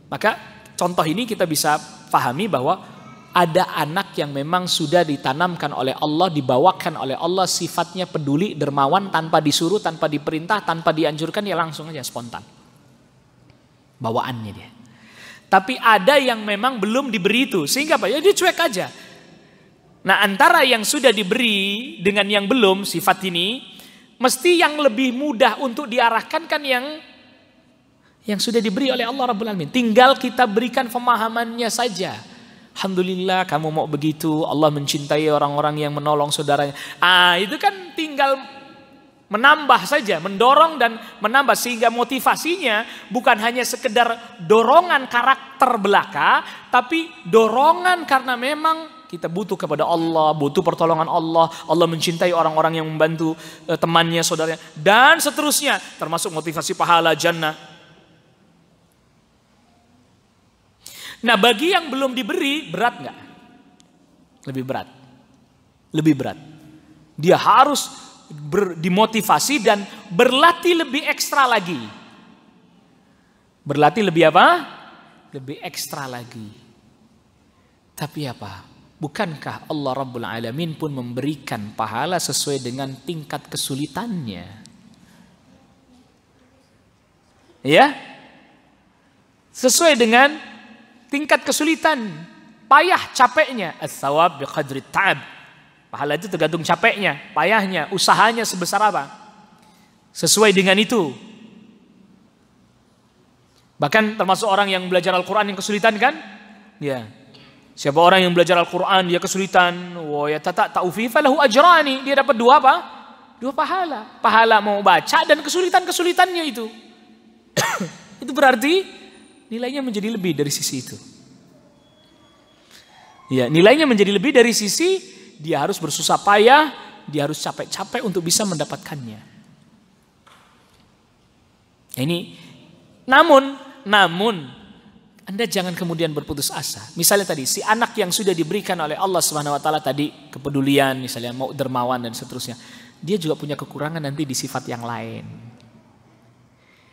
Maka contoh ini kita bisa pahami bahwa ada anak yang memang sudah ditanamkan oleh Allah, dibawakan oleh Allah sifatnya peduli, dermawan, tanpa disuruh, tanpa diperintah, tanpa dianjurkan, ya langsung aja spontan. Bawaannya dia. Tapi ada yang memang belum diberi itu, sehingga apa? Ya dia cuek aja. Nah, antara yang sudah diberi dengan yang belum sifat ini, mesti yang lebih mudah untuk diarahkan kan yang sudah diberi oleh Allah Rabbul Alamin. Tinggal kita berikan pemahamannya saja. Alhamdulillah kamu mau begitu, Allah mencintai orang-orang yang menolong saudaranya. Itu kan tinggal menambah saja, mendorong dan menambah. Sehingga motivasinya bukan hanya sekedar dorongan karakter belaka, tapi dorongan karena memang kita butuh kepada Allah, butuh pertolongan Allah. Allah mencintai orang-orang yang membantu temannya, saudaranya, dan seterusnya. Termasuk motivasi pahala jannah. Nah, bagi yang belum diberi, berat nggak? Lebih berat. Lebih berat. Dia harus dimotivasi dan berlatih lebih ekstra lagi. Berlatih lebih apa? Lebih ekstra lagi. Tapi apa? Bukankah Allah Rabbul Alamin pun memberikan pahala sesuai dengan tingkat kesulitannya? Ya? Sesuai dengan tingkat kesulitan, payah, capeknya. Ats-tsawab biqadri ta'ab. Pahala itu tergantung capeknya, payahnya, usahanya sebesar apa. Sesuai dengan itu. Bahkan termasuk orang yang belajar Al-Quran yang kesulitan kan? Ya. Siapa orang yang belajar Al-Quran dia kesulitan, wa yatata'u fi falahu ajrani. Dia dapat dua apa? Dua pahala. Pahala mau baca dan kesulitan-kesulitannya itu. Itu berarti nilainya menjadi lebih dari sisi itu. Ya, nilainya menjadi lebih dari sisi dia harus bersusah payah, dia harus capek-capek untuk bisa mendapatkannya. Ini, namun Anda jangan kemudian berputus asa. Misalnya tadi si anak yang sudah diberikan oleh Allah Subhanahu wa taala tadi kepedulian, misalnya mau dermawan dan seterusnya. Dia juga punya kekurangan nanti di sifat yang lain.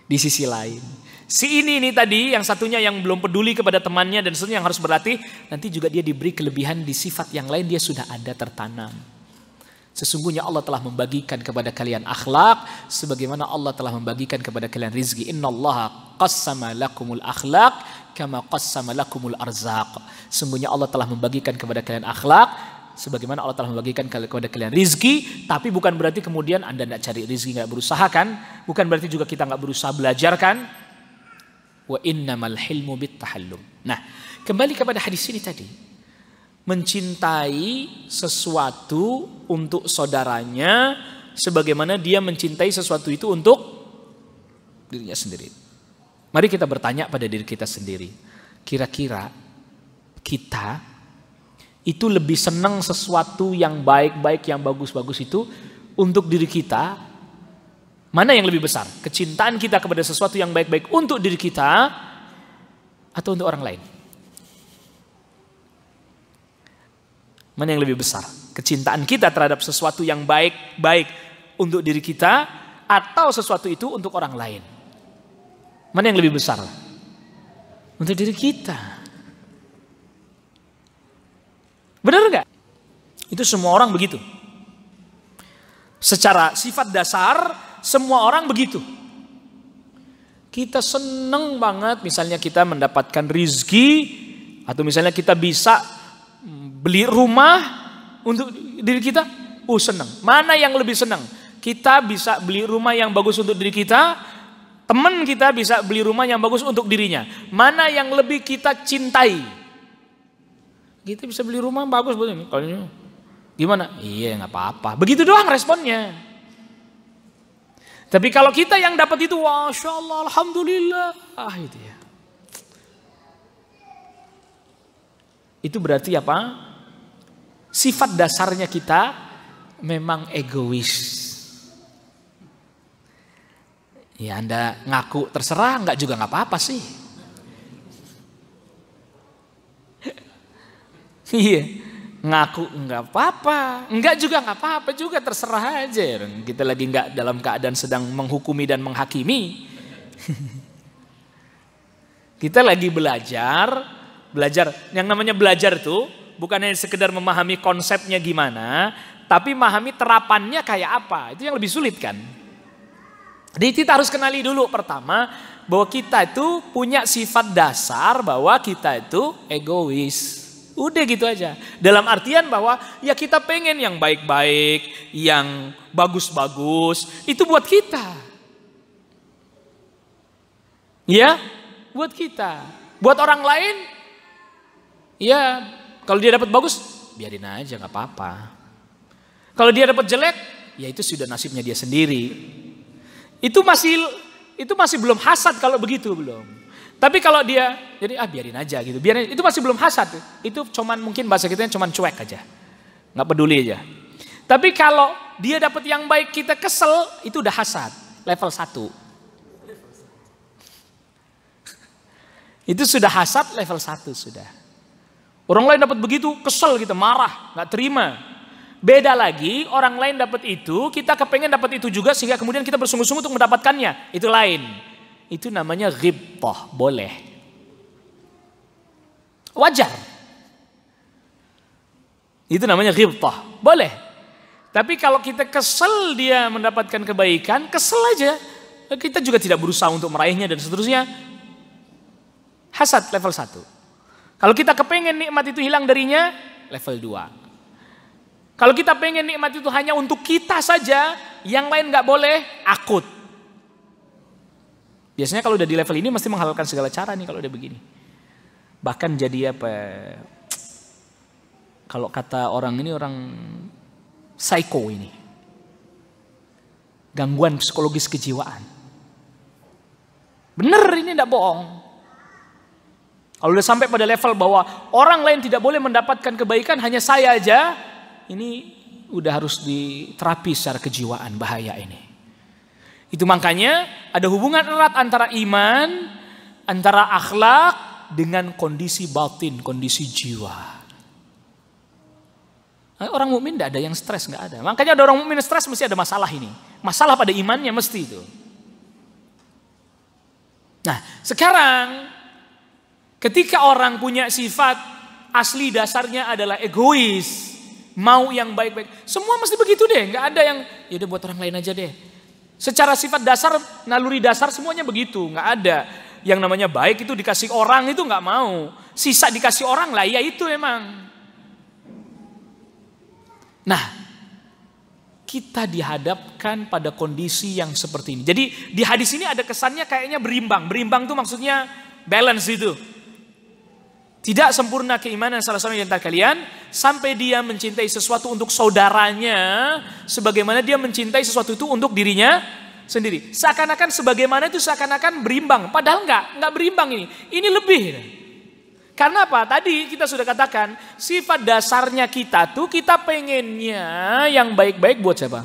Di sisi lain. Si ini tadi, yang satunya yang belum peduli kepada temannya dan seterusnya yang harus berlatih, nanti juga dia diberi kelebihan di sifat yang lain, dia sudah ada tertanam. Sesungguhnya Allah telah membagikan kepada kalian akhlak sebagaimana Allah telah membagikan kepada kalian rizki. Innallaha qassama lakumul akhlak kama qassama lakumul arzaq. Sesungguhnya Allah telah membagikan kepada kalian akhlak sebagaimana Allah telah membagikan kepada kalian rizki. Tapi bukan berarti kemudian Anda tidak cari rizki, tidak berusaha kan. Bukan berarti juga kita tidak berusaha belajar kan. Wa innamal hilmu bittahallum. Nah, kembali kepada hadis ini tadi. Mencintai sesuatu untuk saudaranya sebagaimana dia mencintai sesuatu itu untuk dirinya sendiri. Mari kita bertanya pada diri kita sendiri. Kira-kira kita itu lebih senang sesuatu yang baik-baik, yang bagus-bagus itu untuk diri kita? Mana yang lebih besar? Kecintaan kita kepada sesuatu yang baik-baik untuk diri kita atau untuk orang lain? Mana yang lebih besar? Kecintaan kita terhadap sesuatu yang baik-baik untuk diri kita atau sesuatu itu untuk orang lain? Mana yang lebih besar? Untuk diri kita. Benar nggak? Itu semua orang begitu. Secara sifat dasar semua orang begitu. Kita seneng banget misalnya kita mendapatkan rizki atau misalnya kita bisa beli rumah untuk diri kita, senang. Mana yang lebih senang? Kita bisa beli rumah yang bagus untuk diri kita, teman kita bisa beli rumah yang bagus untuk dirinya. Mana yang lebih kita cintai? Kita bisa beli rumah bagus buat ini. Kalau gimana? Iya, nggak apa-apa. Begitu doang responnya. Tapi kalau kita yang dapat itu, masya Allah, alhamdulillah, itu ya. Itu berarti apa? Sifat dasarnya kita memang egois. Ya Anda ngaku terserah, enggak juga enggak apa-apa sih. Iya, ngaku enggak apa-apa, enggak juga enggak apa-apa juga, terserah aja. Kita lagi enggak dalam keadaan sedang menghukumi dan menghakimi. Kita lagi belajar. Yang namanya belajar tuh bukan hanya sekedar memahami konsepnya gimana, tapi memahami terapannya kayak apa. Itu yang lebih sulit kan. Jadi kita harus kenali dulu pertama bahwa kita itu punya sifat dasar bahwa kita itu egois. Udah gitu aja. Dalam artian bahwa ya kita pengen yang baik-baik, yang bagus-bagus, itu buat kita. Ya, buat kita. Buat orang lain, ya kalau dia dapat bagus, biarin aja nggak apa-apa. Kalau dia dapat jelek, ya itu sudah nasibnya dia sendiri. Itu masih belum hasad kalau begitu belum. Tapi kalau dia jadi biarin aja gitu. Biarin, itu masih belum hasad. Itu cuman mungkin bahasa kita cuman cuek aja. Nggak peduli aja. Tapi kalau dia dapat yang baik kita kesel, itu udah hasad, level 1. Itu sudah hasad level 1 sudah. Orang lain dapat begitu, kesel gitu, marah, nggak terima. Beda lagi, orang lain dapat itu, kita kepengen dapat itu juga sehingga kemudian kita bersungguh-sungguh untuk mendapatkannya. Itu lain. Itu namanya ghibthah, boleh. Wajar. Itu namanya ghibthah, boleh. Tapi kalau kita kesel dia mendapatkan kebaikan, kesel aja. Kita juga tidak berusaha untuk meraihnya dan seterusnya. Hasad level 1. Kalau kita kepengen nikmat itu hilang darinya, level 2. Kalau kita pengen nikmat itu hanya untuk kita saja, yang lain gak boleh, akut. Biasanya kalau udah di level ini mesti menghalalkan segala cara nih kalau udah begini. Bahkan jadi apa? Kalau kata orang ini orang psycho ini. Gangguan psikologis kejiwaan. Bener ini gak bohong. Kalau udah sampai pada level bahwa orang lain tidak boleh mendapatkan kebaikan, hanya saya aja, ini udah harus diterapi secara kejiwaan, bahaya ini. Itu makanya ada hubungan erat antara iman, antara akhlak dengan kondisi batin, kondisi jiwa. Orang mukmin tidak ada yang stres, nggak ada. Makanya ada orang mukmin stres mesti ada masalah ini, masalah pada imannya mesti itu. Nah, sekarang ketika orang punya sifat asli dasarnya adalah egois, mau yang baik-baik. Semua mesti begitu deh, nggak ada yang ya udah buat orang lain aja deh. Secara sifat dasar, naluri dasar semuanya begitu, nggak ada yang namanya baik itu dikasih orang itu nggak mau. Sisa dikasih orang lah, ya itu emang. Nah, kita dihadapkan pada kondisi yang seperti ini. Jadi di hadis ini ada kesannya kayaknya berimbang. Berimbang itu maksudnya balance itu. Tidak sempurna keimanan salah seorang di antara kalian sampai dia mencintai sesuatu untuk saudaranya sebagaimana dia mencintai sesuatu itu untuk dirinya sendiri. Seakan-akan sebagaimana itu seakan-akan berimbang. Padahal enggak berimbang ini. Ini lebih. Karena apa? Tadi kita sudah katakan sifat dasarnya kita tuh kita pengennya yang baik-baik buat siapa?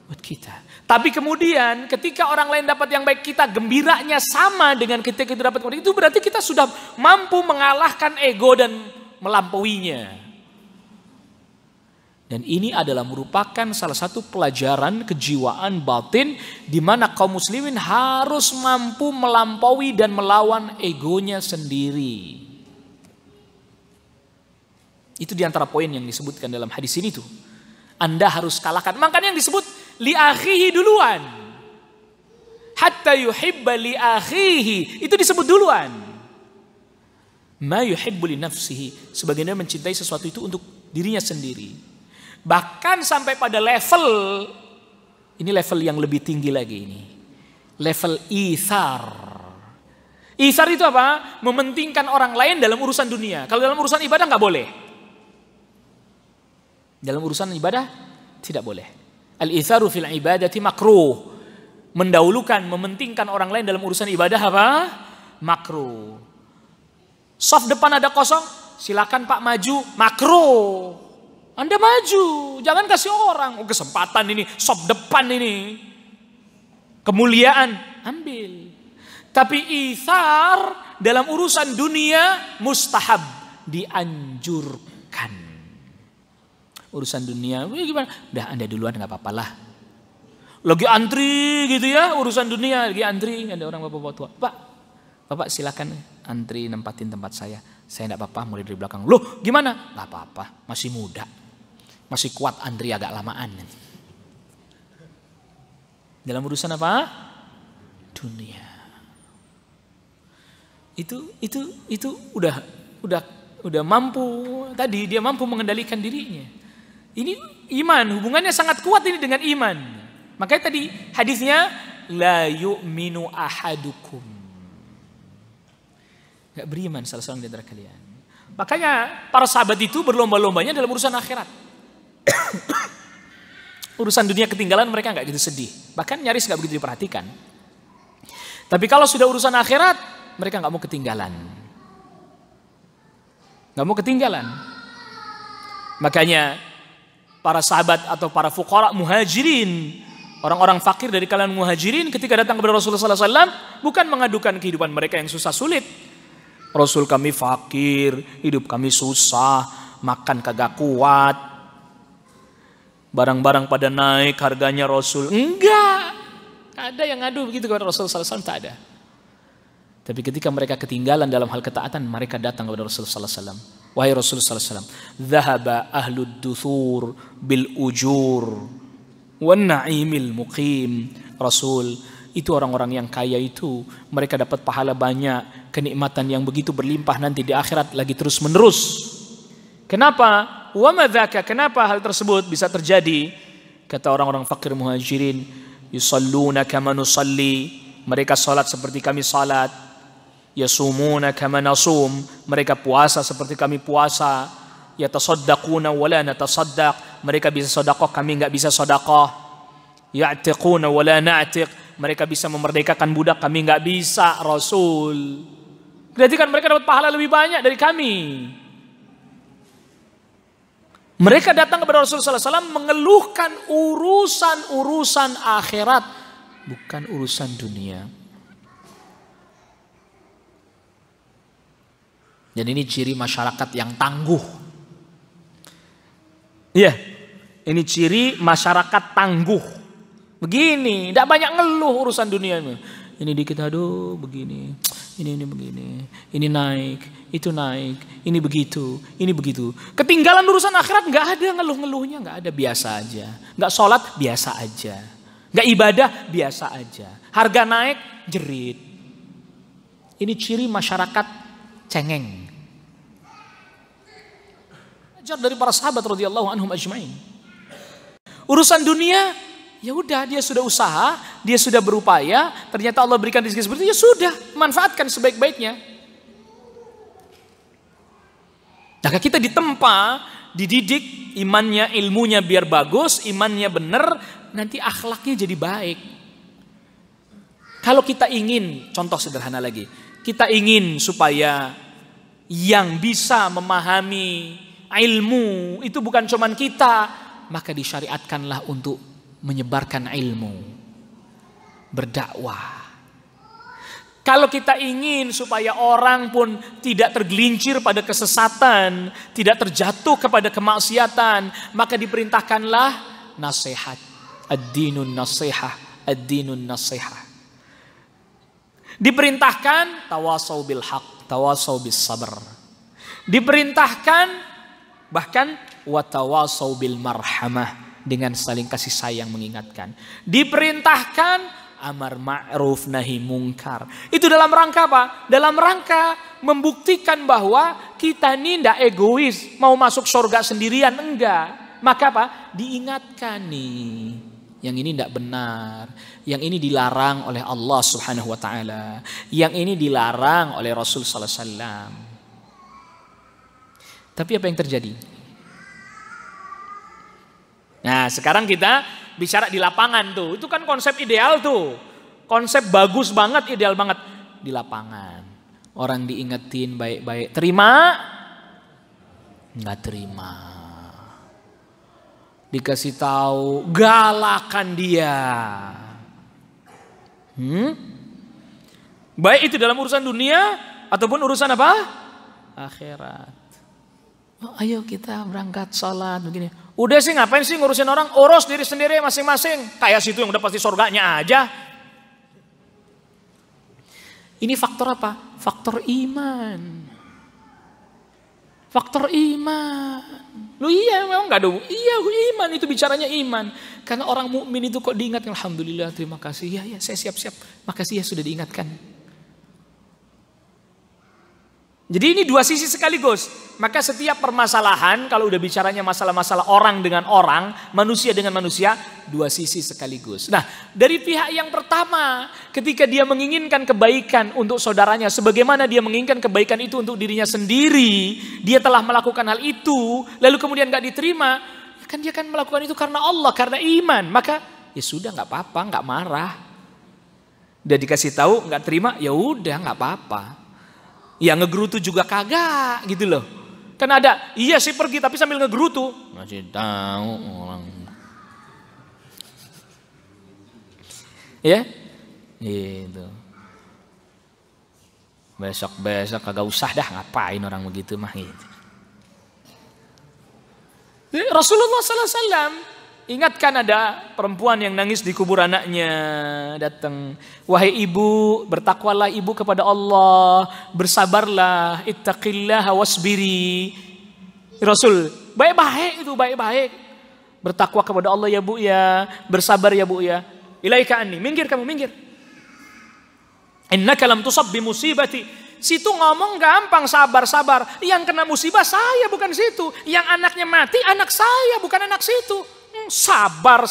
Buat kita. Tapi kemudian ketika orang lain dapat yang baik kita gembiranya sama dengan ketika kita dapat itu berarti kita sudah mampu mengalahkan ego dan melampauinya. Dan ini adalah merupakan salah satu pelajaran kejiwaan batin di mana kaum muslimin harus mampu melampaui dan melawan egonya sendiri. Itu diantara poin yang disebutkan dalam hadis ini tuh. Anda harus kalahkan. Makanya yang disebut li akhihi duluan. Hatta yuhibba li akhihi. Itu disebut duluan. Ma yuhibbu li nafsihi. Sebagian dia mencintai sesuatu itu untuk dirinya sendiri. Bahkan sampai pada level. Ini level yang lebih tinggi lagi ini. Level ithar. Ithar itu apa? Mementingkan orang lain dalam urusan dunia. Kalau dalam urusan ibadah nggak boleh. Dalam urusan ibadah tidak boleh. Al-itharu fil ibadati makruh. Mendahulukan, mementingkan orang lain dalam urusan ibadah apa? Makruh. Saf depan ada kosong, silakan Pak maju, makruh. Anda maju, jangan kasih orang. Oh, kesempatan ini, saf depan ini. Kemuliaan, ambil. Tapi ithar dalam urusan dunia mustahab, dianjurkan. Urusan dunia, gimana? Udah Anda duluan nggak apa-apa lah. Lagi antri gitu ya, urusan dunia lagi antri. Ada orang bapak-bapak tua, Bapak silakan antri nempatin tempat saya. Saya nggak apa-apa, mulai dari belakang. Loh gimana? Nggak apa-apa, masih muda, masih kuat antri agak lamaan. Dalam urusan apa? Dunia. Itu udah mampu tadi dia mampu mengendalikan dirinya. Ini iman, hubungannya sangat kuat ini dengan iman. Makanya tadi hadisnya la yu'minu ahadukum. Gak beriman salah seorang di antara kalian. Makanya para sahabat itu berlomba-lombanya dalam urusan akhirat. Urusan dunia ketinggalan mereka gak gitu sedih. Bahkan nyaris gak begitu diperhatikan. Tapi kalau sudah urusan akhirat, mereka gak mau ketinggalan. Gak mau ketinggalan. Makanya para sahabat atau para fuqara muhajirin, orang-orang fakir dari kalangan muhajirin ketika datang kepada Rasulullah SAW bukan mengadukan kehidupan mereka yang susah sulit. Rasul kami fakir, hidup kami susah, makan kagak kuat, barang-barang pada naik harganya Rasul. Enggak, ada yang ngadu begitu kepada Rasulullah SAW, tak ada. Tapi ketika mereka ketinggalan dalam hal ketaatan, mereka datang kepada Rasulullah SAW. Wahai Rasulullah SAW, dhahaba ahlud duthur bil ujur wan na'imil muqim. Rasul, itu orang-orang yang kaya itu, mereka dapat pahala banyak, kenikmatan yang begitu berlimpah nanti di akhirat lagi terus menerus. Kenapa? Wa madzaka, kenapa hal tersebut bisa terjadi? Kata orang-orang fakir muhajirin, yusalluna kama nusalli, mereka salat seperti kami salat. Yasumuna kama nasum, mereka puasa seperti kami puasa. Yatasaddaquna wala natasaddaq, mereka bisa sedekah kami enggak bisa sedekah. Ya'tiquna wala na'tiq, mereka bisa memerdekakan budak kami enggak bisa. Rasul, berarti kan mereka dapat pahala lebih banyak dari kami. Mereka datang kepada Rasulullah SAW mengeluhkan urusan-urusan akhirat, bukan urusan dunia. Dan ini ciri masyarakat yang tangguh. Iya, ini ciri masyarakat tangguh. Begini, tidak banyak ngeluh urusan dunia ini. Ini dikit, aduh begini. ini begini, ini naik, itu naik, ini begitu. Ketinggalan urusan akhirat nggak ada ngeluh-ngeluhnya, nggak ada, biasa aja. Nggak sholat biasa aja, nggak ibadah biasa aja. Harga naik jerit. Ini ciri masyarakat cengeng. Ajar dari para sahabat radhiyallahu anhum ajmain. Urusan dunia, ya udah, dia sudah usaha, dia sudah berupaya, ternyata Allah berikan rezeki seperti itu, ya sudah, manfaatkan sebaik-baiknya. Maka kita ditempa, dididik imannya, ilmunya biar bagus, imannya benar, nanti akhlaknya jadi baik. Kalau kita ingin, contoh sederhana lagi, kita ingin supaya yang bisa memahami ilmu itu bukan cuman kita, maka disyariatkanlah untuk menyebarkan ilmu, berdakwah. Kalau kita ingin supaya orang pun tidak tergelincir pada kesesatan, tidak terjatuh kepada kemaksiatan, maka diperintahkanlah nasihat. Ad-dinun nasihah, ad-dinun nasihah. Diperintahkan tawasau bil haq, tawasau bis sabr. Diperintahkan bahkan watawasau bil marhamah, dengan saling kasih sayang mengingatkan. Diperintahkan amar ma'ruf nahi mungkar. Itu dalam rangka apa? Dalam rangka membuktikan bahwa kita ini tidak egois, mau masuk surga sendirian, enggak. Maka apa? Diingatkan nih, yang ini tidak benar, yang ini dilarang oleh Allah Subhanahu wa taala, yang ini dilarang oleh Rasul sallallahu alaihi wasallam. Tapi apa yang terjadi? Nah, sekarang kita bicara di lapangan tuh. Itu kan konsep ideal tuh. Konsep bagus banget, ideal banget. Di lapangan. Orang diingetin baik-baik. Terima? Nggak terima. Dikasih tahu, galakan dia. Baik itu dalam urusan dunia ataupun urusan apa? Akhirat. Oh, ayo kita berangkat sholat begini. Udah sih, ngapain sih ngurusin orang? Urus diri sendiri masing-masing. Kayak situ yang udah pasti surganya aja. Ini faktor apa? Faktor iman. Faktor iman. Lu iya memang nggak ada. Iya iman, itu bicaranya iman. Karena orang mukmin itu kok diingatkan, alhamdulillah, terima kasih. Ya saya siap-siap. Makasih ya sudah diingatkan. Jadi ini dua sisi sekaligus. Maka setiap permasalahan, kalau udah bicaranya masalah-masalah orang dengan orang, manusia dengan manusia, dua sisi sekaligus. Nah, dari pihak yang pertama, ketika dia menginginkan kebaikan untuk saudaranya, sebagaimana dia menginginkan kebaikan itu untuk dirinya sendiri, dia telah melakukan hal itu, lalu kemudian gak diterima, kan dia kan melakukan itu karena Allah, karena iman. Maka ya sudah, gak apa-apa, gak marah. Udah dikasih tahu, gak terima, ya udah gak apa-apa. Ya ngegerutu juga kagak gitu loh. Kan ada, iya sih pergi tapi sambil ngegerutu. Masih tahu orang. Ya, gitu. Besok kagak usah dah, ngapain orang begitu mah gitu. Rasulullah SAW ingatkan, ada perempuan yang nangis di kubur anaknya, datang. Wahai ibu, bertakwalah ibu kepada Allah, bersabarlah, ittaqillaha wasbiri. Rasul, baik-baik itu, baik-baik. Bertakwa kepada Allah ya bu ya, bersabar ya bu ya. Ilaika anni, minggir kamu, minggir. Innaka lam tusab bi musibati. Situ ngomong gampang, sabar. Yang kena musibah saya, bukan situ. Yang anaknya mati, anak saya, bukan anak situ. Sabar.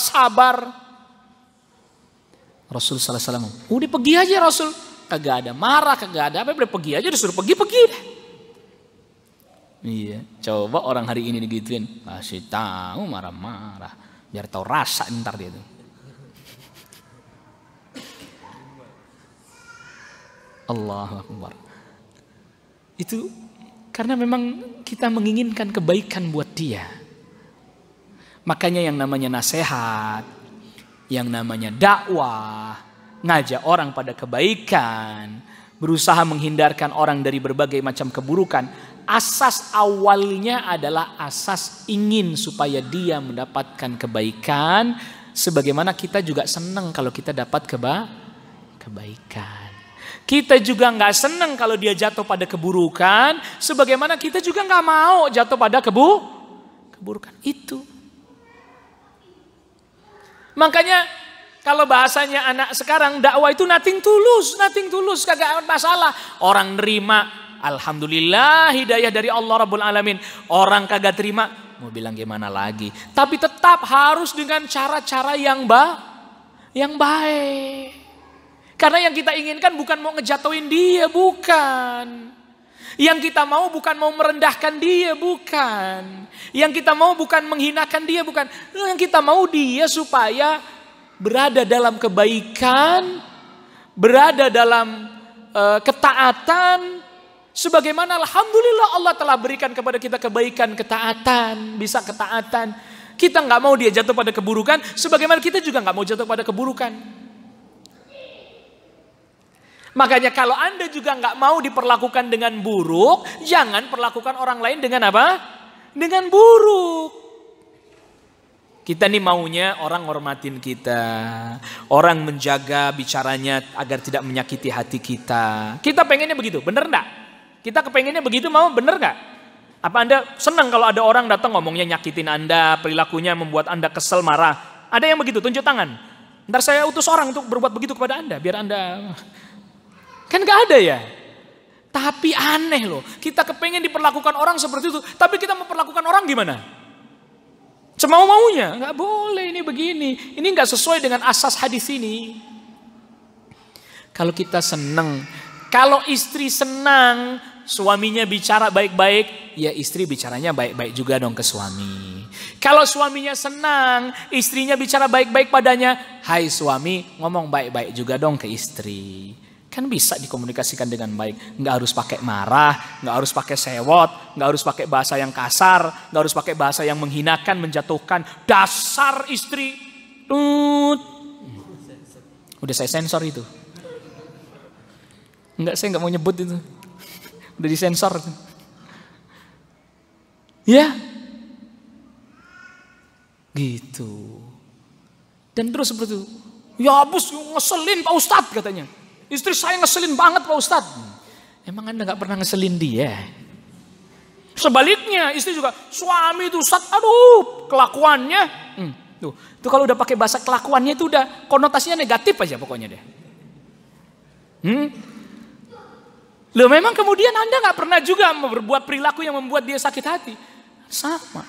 Rasul sallallahu alaihi wasallam, udah pergi aja Rasul. Kagak ada marah, kagak ada apa, udah pergi aja, disuruh pergi deh. Iya, coba orang hari ini digituin, kasih tahu marah-marah, biar tahu rasa ntar dia tuh. Allahu Akbar. Itu karena memang kita menginginkan kebaikan buat dia. Makanya yang namanya nasihat, yang namanya dakwah, ngajak orang pada kebaikan, berusaha menghindarkan orang dari berbagai macam keburukan, asas awalnya adalah asas ingin supaya dia mendapatkan kebaikan, sebagaimana kita juga senang kalau kita dapat kebaikan. Kita juga nggak senang kalau dia jatuh pada keburukan, sebagaimana kita juga nggak mau jatuh pada keburukan itu. Makanya kalau bahasanya anak sekarang, dakwah itu nothing tulus, kagak masalah. Orang nerima, alhamdulillah hidayah dari Allah Rabbul Alamin. Orang kagak terima, mau bilang gimana lagi. Tapi tetap harus dengan cara-cara yang baik. Karena yang kita inginkan bukan mau ngejatuhin dia, bukan. Yang kita mau bukan mau merendahkan dia, bukan. Yang kita mau bukan menghinakan dia, bukan. Yang kita mau dia supaya berada dalam kebaikan, berada dalam ketaatan. Sebagaimana alhamdulillah Allah telah berikan kepada kita kebaikan, ketaatan, bisa ketaatan. Kita nggak mau dia jatuh pada keburukan, sebagaimana kita juga nggak mau jatuh pada keburukan. Makanya kalau Anda juga nggak mau diperlakukan dengan buruk, jangan perlakukan orang lain dengan apa? Dengan buruk. Kita nih maunya orang hormatin kita, orang menjaga bicaranya agar tidak menyakiti hati kita. Kita pengennya begitu, bener enggak? Kita kepengennya begitu, mau bener enggak? Apa Anda senang kalau ada orang datang ngomongnya nyakitin Anda, perilakunya membuat Anda kesel, marah? Ada yang begitu, tunjuk tangan. Ntar saya utus orang untuk berbuat begitu kepada Anda, biar Anda... Kan gak ada ya. Tapi aneh loh. Kita kepengen diperlakukan orang seperti itu. Tapi kita memperlakukan orang gimana? Semau-maunya. Gak boleh ini begini. Ini gak sesuai dengan asas hadis ini. Kalau kita senang. Kalau istri senang. Suaminya bicara baik-baik. Ya istri bicaranya baik-baik juga dong ke suami. Kalau suaminya senang. Istrinya bicara baik-baik padanya. Hai suami, ngomong baik-baik juga dong ke istri. Kan bisa dikomunikasikan dengan baik. Nggak harus pakai marah, nggak harus pakai sewot, nggak harus pakai bahasa yang kasar, nggak harus pakai bahasa yang menghinakan, menjatuhkan. Dasar istri. Udah saya sensor itu. Enggak, saya nggak mau nyebut itu. Udah disensor. Ya. Gitu. Dan terus seperti itu. Ya bos, ngeselin Pak Ustadz katanya. Istri saya ngeselin banget Pak Ustadz. Emang Anda gak pernah ngeselin dia? Sebaliknya istri juga, suami itu Ustadz, aduh kelakuannya. Tuh kalau udah pakai bahasa kelakuannya itu udah konotasinya negatif aja pokoknya deh. Loh memang kemudian Anda gak pernah juga berbuat perilaku yang membuat dia sakit hati. Sama.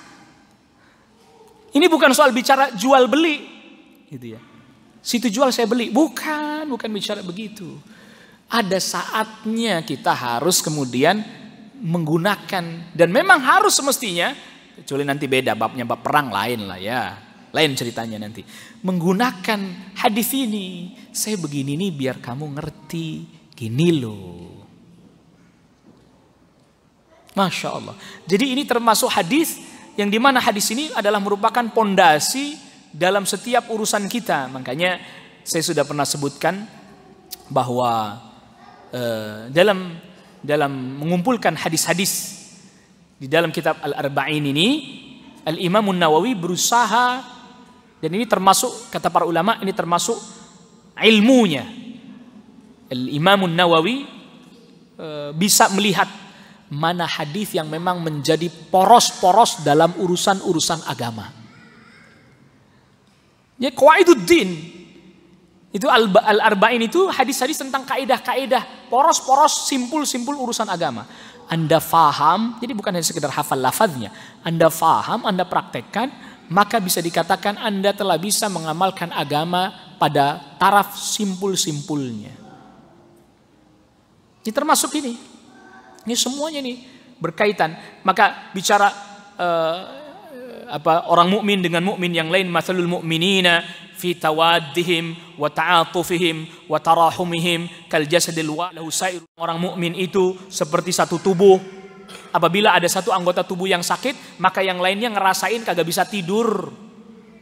Ini bukan soal bicara jual beli. Gitu ya. Situ jual saya beli. Bukan bicara begitu. Ada saatnya kita harus kemudian menggunakan. Dan memang harus semestinya. Kecuali nanti beda babnya, bab perang lain lah ya. Lain ceritanya nanti. Menggunakan hadis ini. Saya begini nih biar kamu ngerti. Gini loh. Masya Allah. Jadi ini termasuk hadis. Yang dimana hadis ini adalah merupakan pondasi dalam setiap urusan kita. Makanya saya sudah pernah sebutkan bahwa dalam mengumpulkan hadis-hadis di dalam kitab Al-Arba'in ini, Al-Imam Nawawi berusaha, dan ini termasuk kata para ulama, ini termasuk ilmunya. Al-Imam Nawawi bisa melihat mana hadis yang memang menjadi poros-poros dalam urusan-urusan agama. Ya Qawaiduddin itu Al-Arba'in itu hadis-hadis tentang kaidah-kaidah, poros-poros, simpul-simpul urusan agama. Anda faham, jadi bukan hanya sekedar hafal lafaznya. Anda faham, Anda praktekkan, maka bisa dikatakan Anda telah bisa mengamalkan agama pada taraf simpul-simpulnya. Ini termasuk ini. Ini semuanya nih berkaitan. Maka bicara orang mukmin dengan mukmin yang lain, matsalul mu'minina fi tawaddihim wa ta'atufihim wa tarahumihim kal jasadil lahu sair. Orang mukmin itu seperti satu tubuh. Apabila ada satu anggota tubuh yang sakit, maka yang lainnya ngerasain kagak bisa tidur.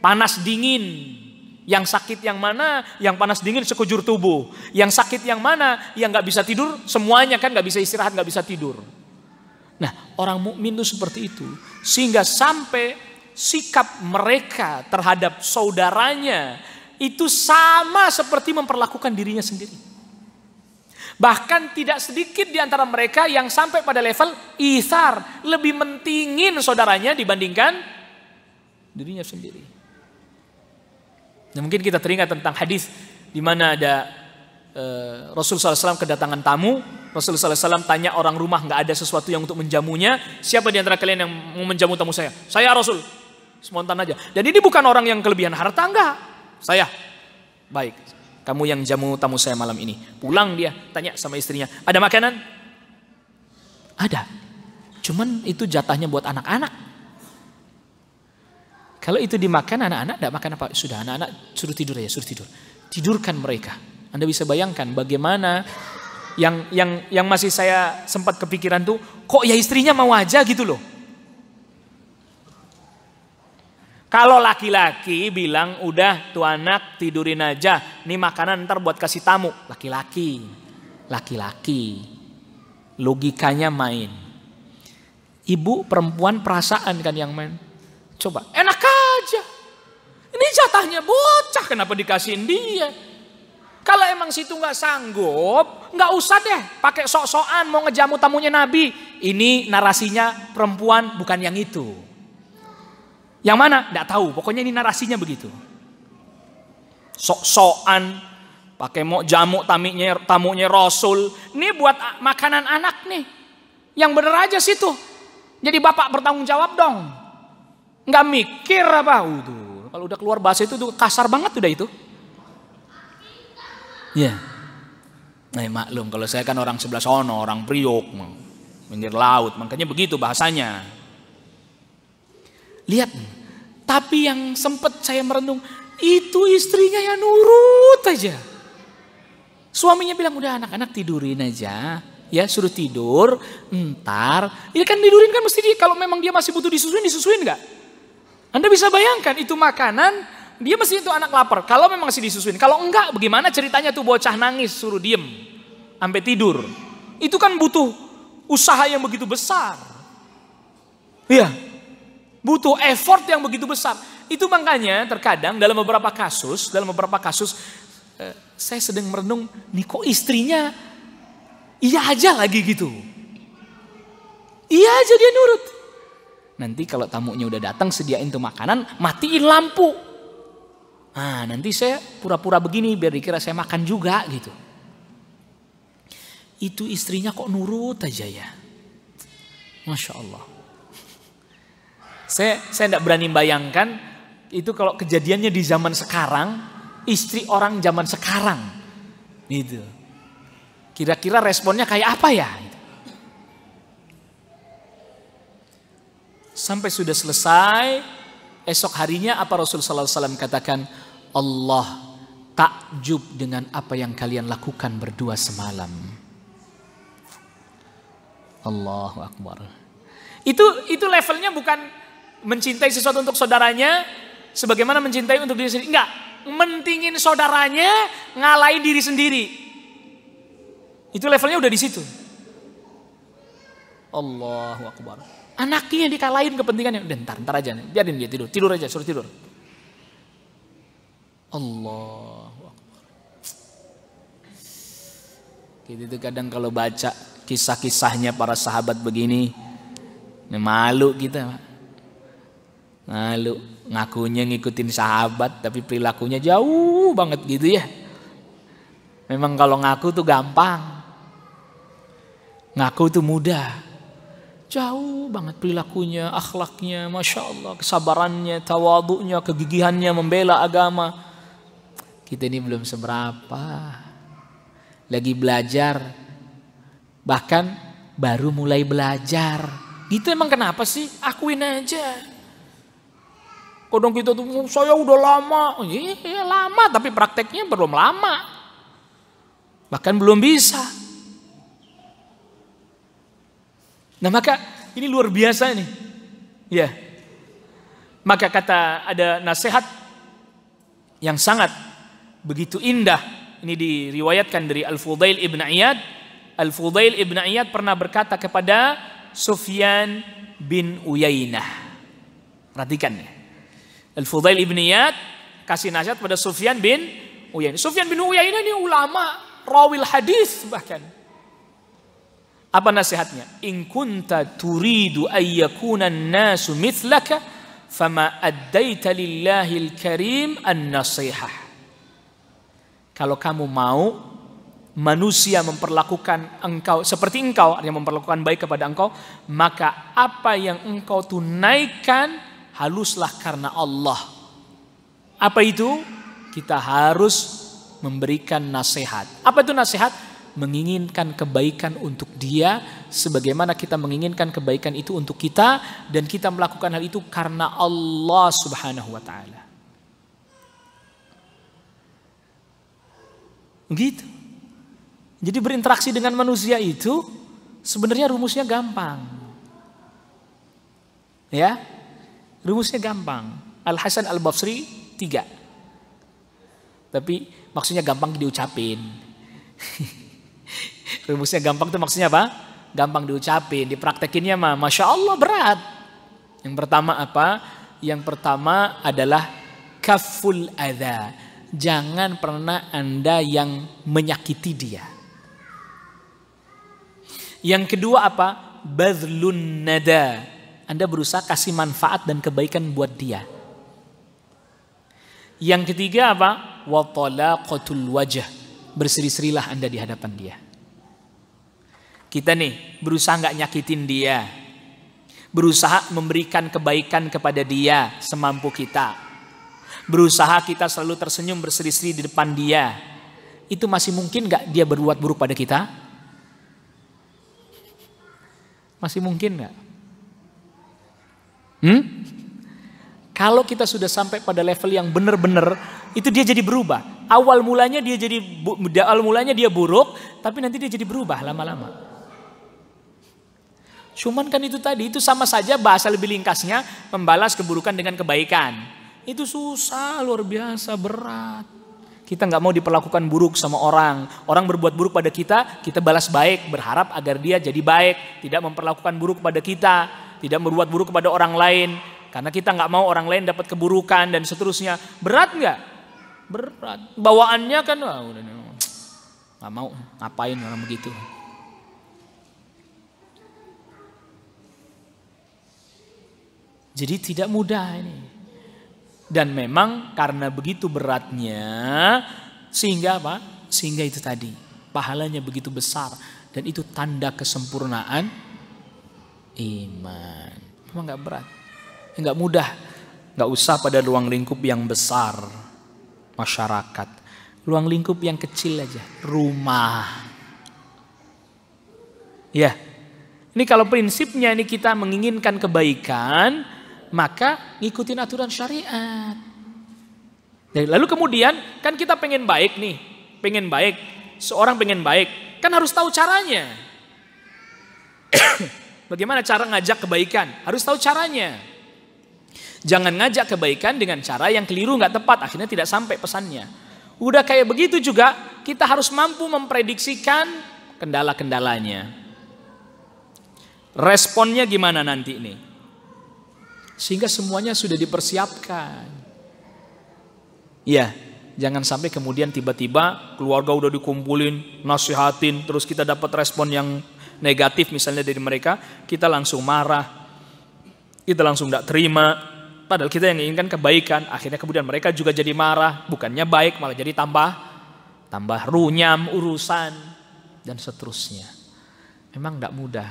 Panas dingin. Yang sakit yang mana? Yang panas dingin sekujur tubuh. Yang sakit yang mana? Yang nggak bisa tidur, semuanya kan nggak bisa istirahat, nggak bisa tidur. Nah, orang mukmin itu seperti itu. Sehingga sampai sikap mereka terhadap saudaranya itu sama seperti memperlakukan dirinya sendiri. Bahkan tidak sedikit di antara mereka yang sampai pada level ithar, lebih mentingin saudaranya dibandingkan dirinya sendiri. Nah, mungkin kita teringat tentang hadis di mana ada Rasulullah SAW kedatangan tamu. Rasulullah SAW tanya orang rumah, nggak ada sesuatu yang untuk menjamunya. Siapa di antara kalian yang mau menjamu tamu saya? Saya, Rasul. Spontan aja. Dan ini bukan orang yang kelebihan harta, enggak. Saya. Baik. Kamu yang jamu tamu saya malam ini. Pulang dia tanya sama istrinya, ada makanan? Ada. Cuman itu jatahnya buat anak-anak. Kalau itu dimakan anak-anak, tidak makan apa? Sudah, anak-anak suruh tidur aja, suruh tidur. Tidurkan mereka. Anda bisa bayangkan bagaimana yang masih saya sempat kepikiran tuh, kok ya istrinya mau aja gitu loh. Kalau laki-laki bilang, udah tuh anak tidurin aja, nih makanan ntar buat kasih tamu. Laki-laki, logikanya main. Ibu perempuan perasaan kan yang main. Coba, enak aja. Ini jatahnya bocah, kenapa dikasihin dia? Kalau emang situ nggak sanggup, nggak usah deh pakai sok-sokan mau ngejamu tamunya Nabi. Ini narasinya perempuan, bukan yang itu. Yang mana? Nggak tahu. Pokoknya ini narasinya begitu. Sok-sokan pakai mau jamu tamunya Rasul. Ini buat makanan anak nih. Yang bener aja situ. Jadi bapak bertanggung jawab dong. Nggak mikir apa? Kalau udah keluar bahasa itu tuh kasar banget udah itu. Ya. Nah, maklum kalau saya kan orang sebelah sono, orang Priok, pinggir laut, makanya begitu bahasanya. Lihat, tapi yang sempat saya merenung, itu istrinya yang nurut aja. Suaminya bilang, udah anak-anak tidurin aja, ya suruh tidur, ntar. Ya kan tidurin kan mesti kalau memang dia masih butuh disusuin nggak? Anda bisa bayangkan itu makanan, dia mesti itu anak lapar. Kalau memang masih disusuin, kalau enggak, bagaimana ceritanya tuh bocah nangis suruh diem sampai tidur? Itu kan butuh usaha yang begitu besar. Iya. Butuh effort yang begitu besar. Itu makanya terkadang dalam beberapa kasus saya sedang merenung, nih kok istrinya iya aja lagi gitu. Iya aja dia nurut. Nanti kalau tamunya udah datang sediain tuh makanan, matiin lampu. Nah, nanti saya pura-pura begini biar dikira saya makan juga gitu. Itu istrinya kok nurut aja ya. Masya Allah. Saya tidak berani bayangkan itu kalau kejadiannya di zaman sekarang, istri orang zaman sekarang, gitu. Kira-kira responnya kayak apa ya? Sampai sudah selesai, esok harinya apa Rasulullah SAW katakan, Allah takjub dengan apa yang kalian lakukan berdua semalam. Allahu Akbar. Itu levelnya bukan mencintai sesuatu untuk saudaranya sebagaimana mencintai untuk diri sendiri. Enggak, mentingin saudaranya, ngalahin diri sendiri. Itu levelnya udah di situ. Allahu Akbar. Anaknya dikalahin kepentingannya. Udah ntar aja, biarin dia tidur aja, suruh tidur. Allahu Akbar. Gitu kadang kalau baca kisah-kisahnya para sahabat begini, malu kita. Malu, ngakunya ngikutin sahabat tapi perilakunya jauh banget gitu ya. Memang kalau ngaku tuh gampang. Ngaku tuh mudah. Jauh banget perilakunya, akhlaknya, Masya Allah, kesabarannya, tawadhu'nya, kegigihannya membela agama. Kita ini belum seberapa. Lagi belajar. Bahkan baru mulai belajar. Itu emang kenapa sih? Akuin aja. Kadang kita tuh, saya udah lama. Iya lama, tapi prakteknya belum lama. Bahkan belum bisa. Nah maka ini luar biasa nih. Ya. Maka kata ada nasihat yang sangat begitu indah. Ini diriwayatkan dari Al-Fudail ibn Iyad. Al-Fudail ibn Iyad pernah berkata kepada Sufyan bin Uyainah. Perhatikan ya. Al-Fudail ibn Iyad kasih nasihat pada Sufyan bin Uyainah. Sufyan bin Uyainah ini ulama rawil hadis bahkan. Apa nasihatnya? In kunta turidu ayyakuna an-nasu mithlaka fama addaita lillahil karim an-nasihah. Kalau kamu mau manusia memperlakukan engkau seperti engkau, artinya memperlakukan baik kepada engkau, maka apa yang engkau tunaikan haluslah karena Allah. Apa itu? Kita harus memberikan nasihat. Apa itu nasihat? Menginginkan kebaikan untuk dia sebagaimana kita menginginkan kebaikan itu untuk kita, dan kita melakukan hal itu karena Allah Subhanahu wa taala. Begitu. Jadi berinteraksi dengan manusia itu sebenarnya rumusnya gampang. Ya. Rumusnya gampang. Al-Hasan Al-Basri 3. Tapi maksudnya gampang diucapin. Rumusnya gampang itu maksudnya apa? Gampang diucapin, dipraktekinnya mah Masya Allah berat. Yang pertama apa? Yang pertama adalah kaful adha. Jangan pernah Anda yang menyakiti dia. Yang kedua apa? Badlun nada. Anda berusaha kasih manfaat dan kebaikan buat dia. Yang ketiga apa? Wa talaqatul wajh. Berseri-serilah Anda di hadapan dia. Kita nih berusaha nggak nyakitin dia, berusaha memberikan kebaikan kepada dia semampu kita, berusaha kita selalu tersenyum berseri-seri di depan dia. Itu masih mungkin nggak dia berbuat buruk pada kita? Masih mungkin nggak? Kalau kita sudah sampai pada level yang benar-benar, itu dia jadi berubah. Awal mulanya dia buruk, tapi nanti dia jadi berubah lama-lama. Cuman kan itu tadi, itu sama saja bahasa lebih ringkasnya membalas keburukan dengan kebaikan. Itu susah, luar biasa, berat. Kita nggak mau diperlakukan buruk sama orang. Orang berbuat buruk pada kita, kita balas baik, berharap agar dia jadi baik. Tidak memperlakukan buruk pada kita, tidak berbuat buruk kepada orang lain. Karena kita nggak mau orang lain dapat keburukan dan seterusnya. Berat nggak? Berat. Bawaannya kan, udah nggak mau, ngapain orang begitu. Jadi tidak mudah ini. Dan memang karena begitu beratnya, sehingga apa? Sehingga itu tadi, pahalanya begitu besar. Dan itu tanda kesempurnaan iman. Memang gak berat. Gak mudah. Gak usah pada ruang lingkup yang besar. Masyarakat. Ruang lingkup yang kecil aja. Rumah. Ya. Ini kalau prinsipnya ini kita menginginkan kebaikan, maka ngikutin aturan syariat. Lalu kemudian kan kita pengen baik nih, pengen baik. Seorang pengen baik, kan harus tahu caranya. Bagaimana cara ngajak kebaikan? Harus tahu caranya. Jangan ngajak kebaikan dengan cara yang keliru, nggak tepat, akhirnya tidak sampai pesannya. Udah kayak begitu juga, kita harus mampu memprediksikan kendala-kendalanya. Responnya gimana nanti nih? Sehingga semuanya sudah dipersiapkan. Ya, jangan sampai kemudian tiba-tiba keluarga udah dikumpulin, nasihatin, terus kita dapat respon yang negatif misalnya dari mereka, kita langsung marah, kita langsung tidak terima, padahal kita yang inginkan kebaikan. Akhirnya kemudian mereka juga jadi marah, bukannya baik malah jadi tambah runyam urusan dan seterusnya. Memang tidak mudah.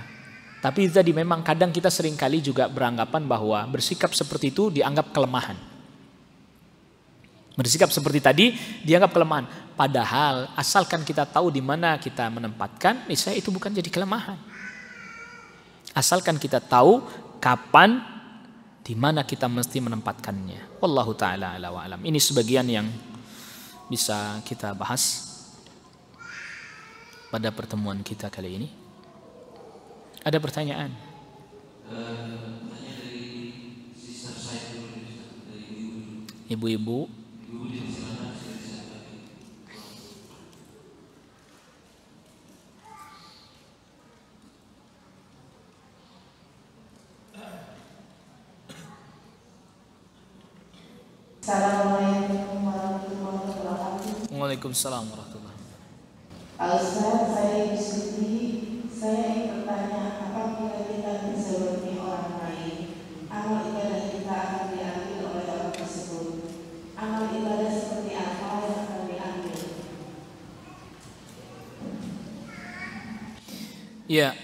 Tapi tadi memang kadang kita seringkali juga beranggapan bahwa bersikap seperti itu dianggap kelemahan. Bersikap seperti tadi dianggap kelemahan. Padahal asalkan kita tahu di mana kita menempatkan, misalnya itu bukan jadi kelemahan. Asalkan kita tahu kapan, di mana kita mesti menempatkannya. Wallahu ta'ala ala wa alam. Ini sebagian yang bisa kita bahas pada pertemuan kita kali ini. Ada pertanyaan? Ibu-ibu. Assalamualaikum warahmatullahi wabarakatuh. Waalaikumsalam warahmatullahi wabarakatuh. Pak Ustaz, saya Yusufi, saya ingin bertanya, apabila kita menzalimi orang lain, amal ibadah kita akan diambil oleh orang tersebut. Amal ibadah seperti apa yang akan diambil? Ya,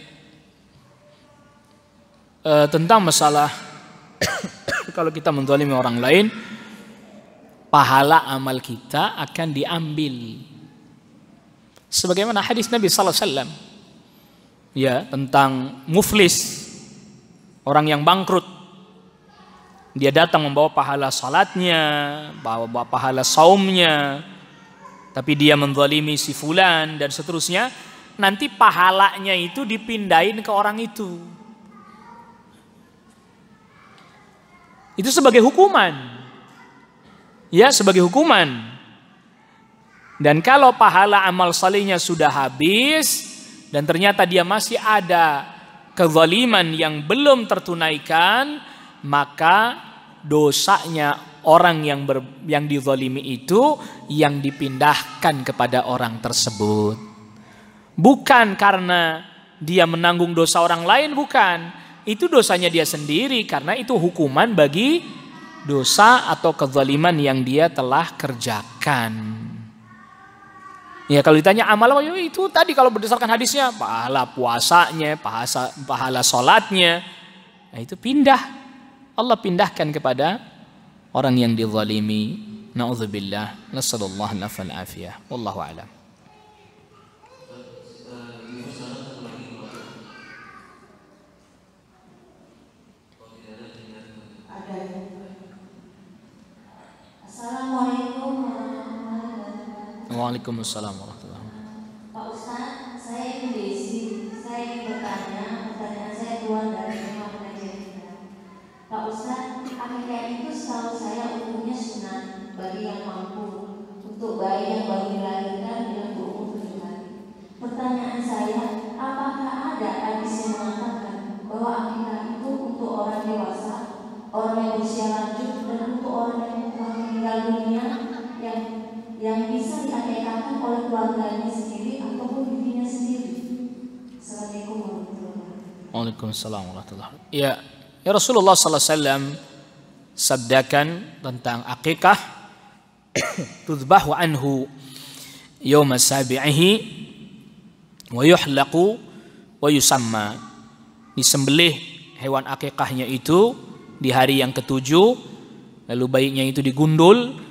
tentang masalah kalau kita menzalimi orang lain, pahala amal kita akan diambil. Sebagaimana hadis Nabi sallallahu alaihi wasallam ya tentang muflis, orang yang bangkrut. Dia datang membawa pahala salatnya, bawa pahala saumnya, tapi dia menzalimi si fulan dan seterusnya. Nanti pahalanya itu dipindahin ke orang itu. Itu sebagai hukuman. Ya, sebagai hukuman. Dan kalau pahala amal salihnya sudah habis dan ternyata dia masih ada kezaliman yang belum tertunaikan, maka dosanya orang yang dizalimi itu yang dipindahkan kepada orang tersebut. Bukan karena dia menanggung dosa orang lain, bukan. Itu dosanya dia sendiri karena itu hukuman bagi dosa atau kezaliman yang dia telah kerjakan. Ya, kalau ditanya amal apa, itu tadi kalau berdasarkan hadisnya pahala puasanya, pahala sholatnya, nah itu pindah. Allah pindahkan kepada orang yang dizalimi. Na'udzubillah. Nasallallahu alaihi afiyah. Wallahu a'lam. Assalamualaikum warahmatullahi wabarakatuh. Waalaikumsalam warahmatullahi wabarakatuh. Pak Ustaz, saya Ibu Desi. Saya ingin bertanya, pertanyaan saya keluar dari rumah pengajian kita. Pak Ustaz, akikah itu setahu saya hukumnya sunat bagi yang mampu, untuk bayi yang baru dilahirkan yang berumur 7 hari. Pertanyaan saya, apakah ada hadis yang mengatakan bahwa akikah itu untuk orang dewasa, orang yang berusia lanjut, dan untuk orang yang telah meninggal dunia yang bisa diakikahkan oleh keluarganya sendiri ataupun dirinya sendiri? Assalamualaikum warahmatullahi wabarakatuh. Waalaikumsalam warahmatullahi wabarakatuh. Ya Rasulullah sallallahu alaihi wasallam sabdakan tentang akikah, tudbahu anhu yawma sabi'ihi wa yuhlaqu wa yusamma. Disembelih hewan akikahnya itu di hari yang ke-7, lalu bayinya itu digundul,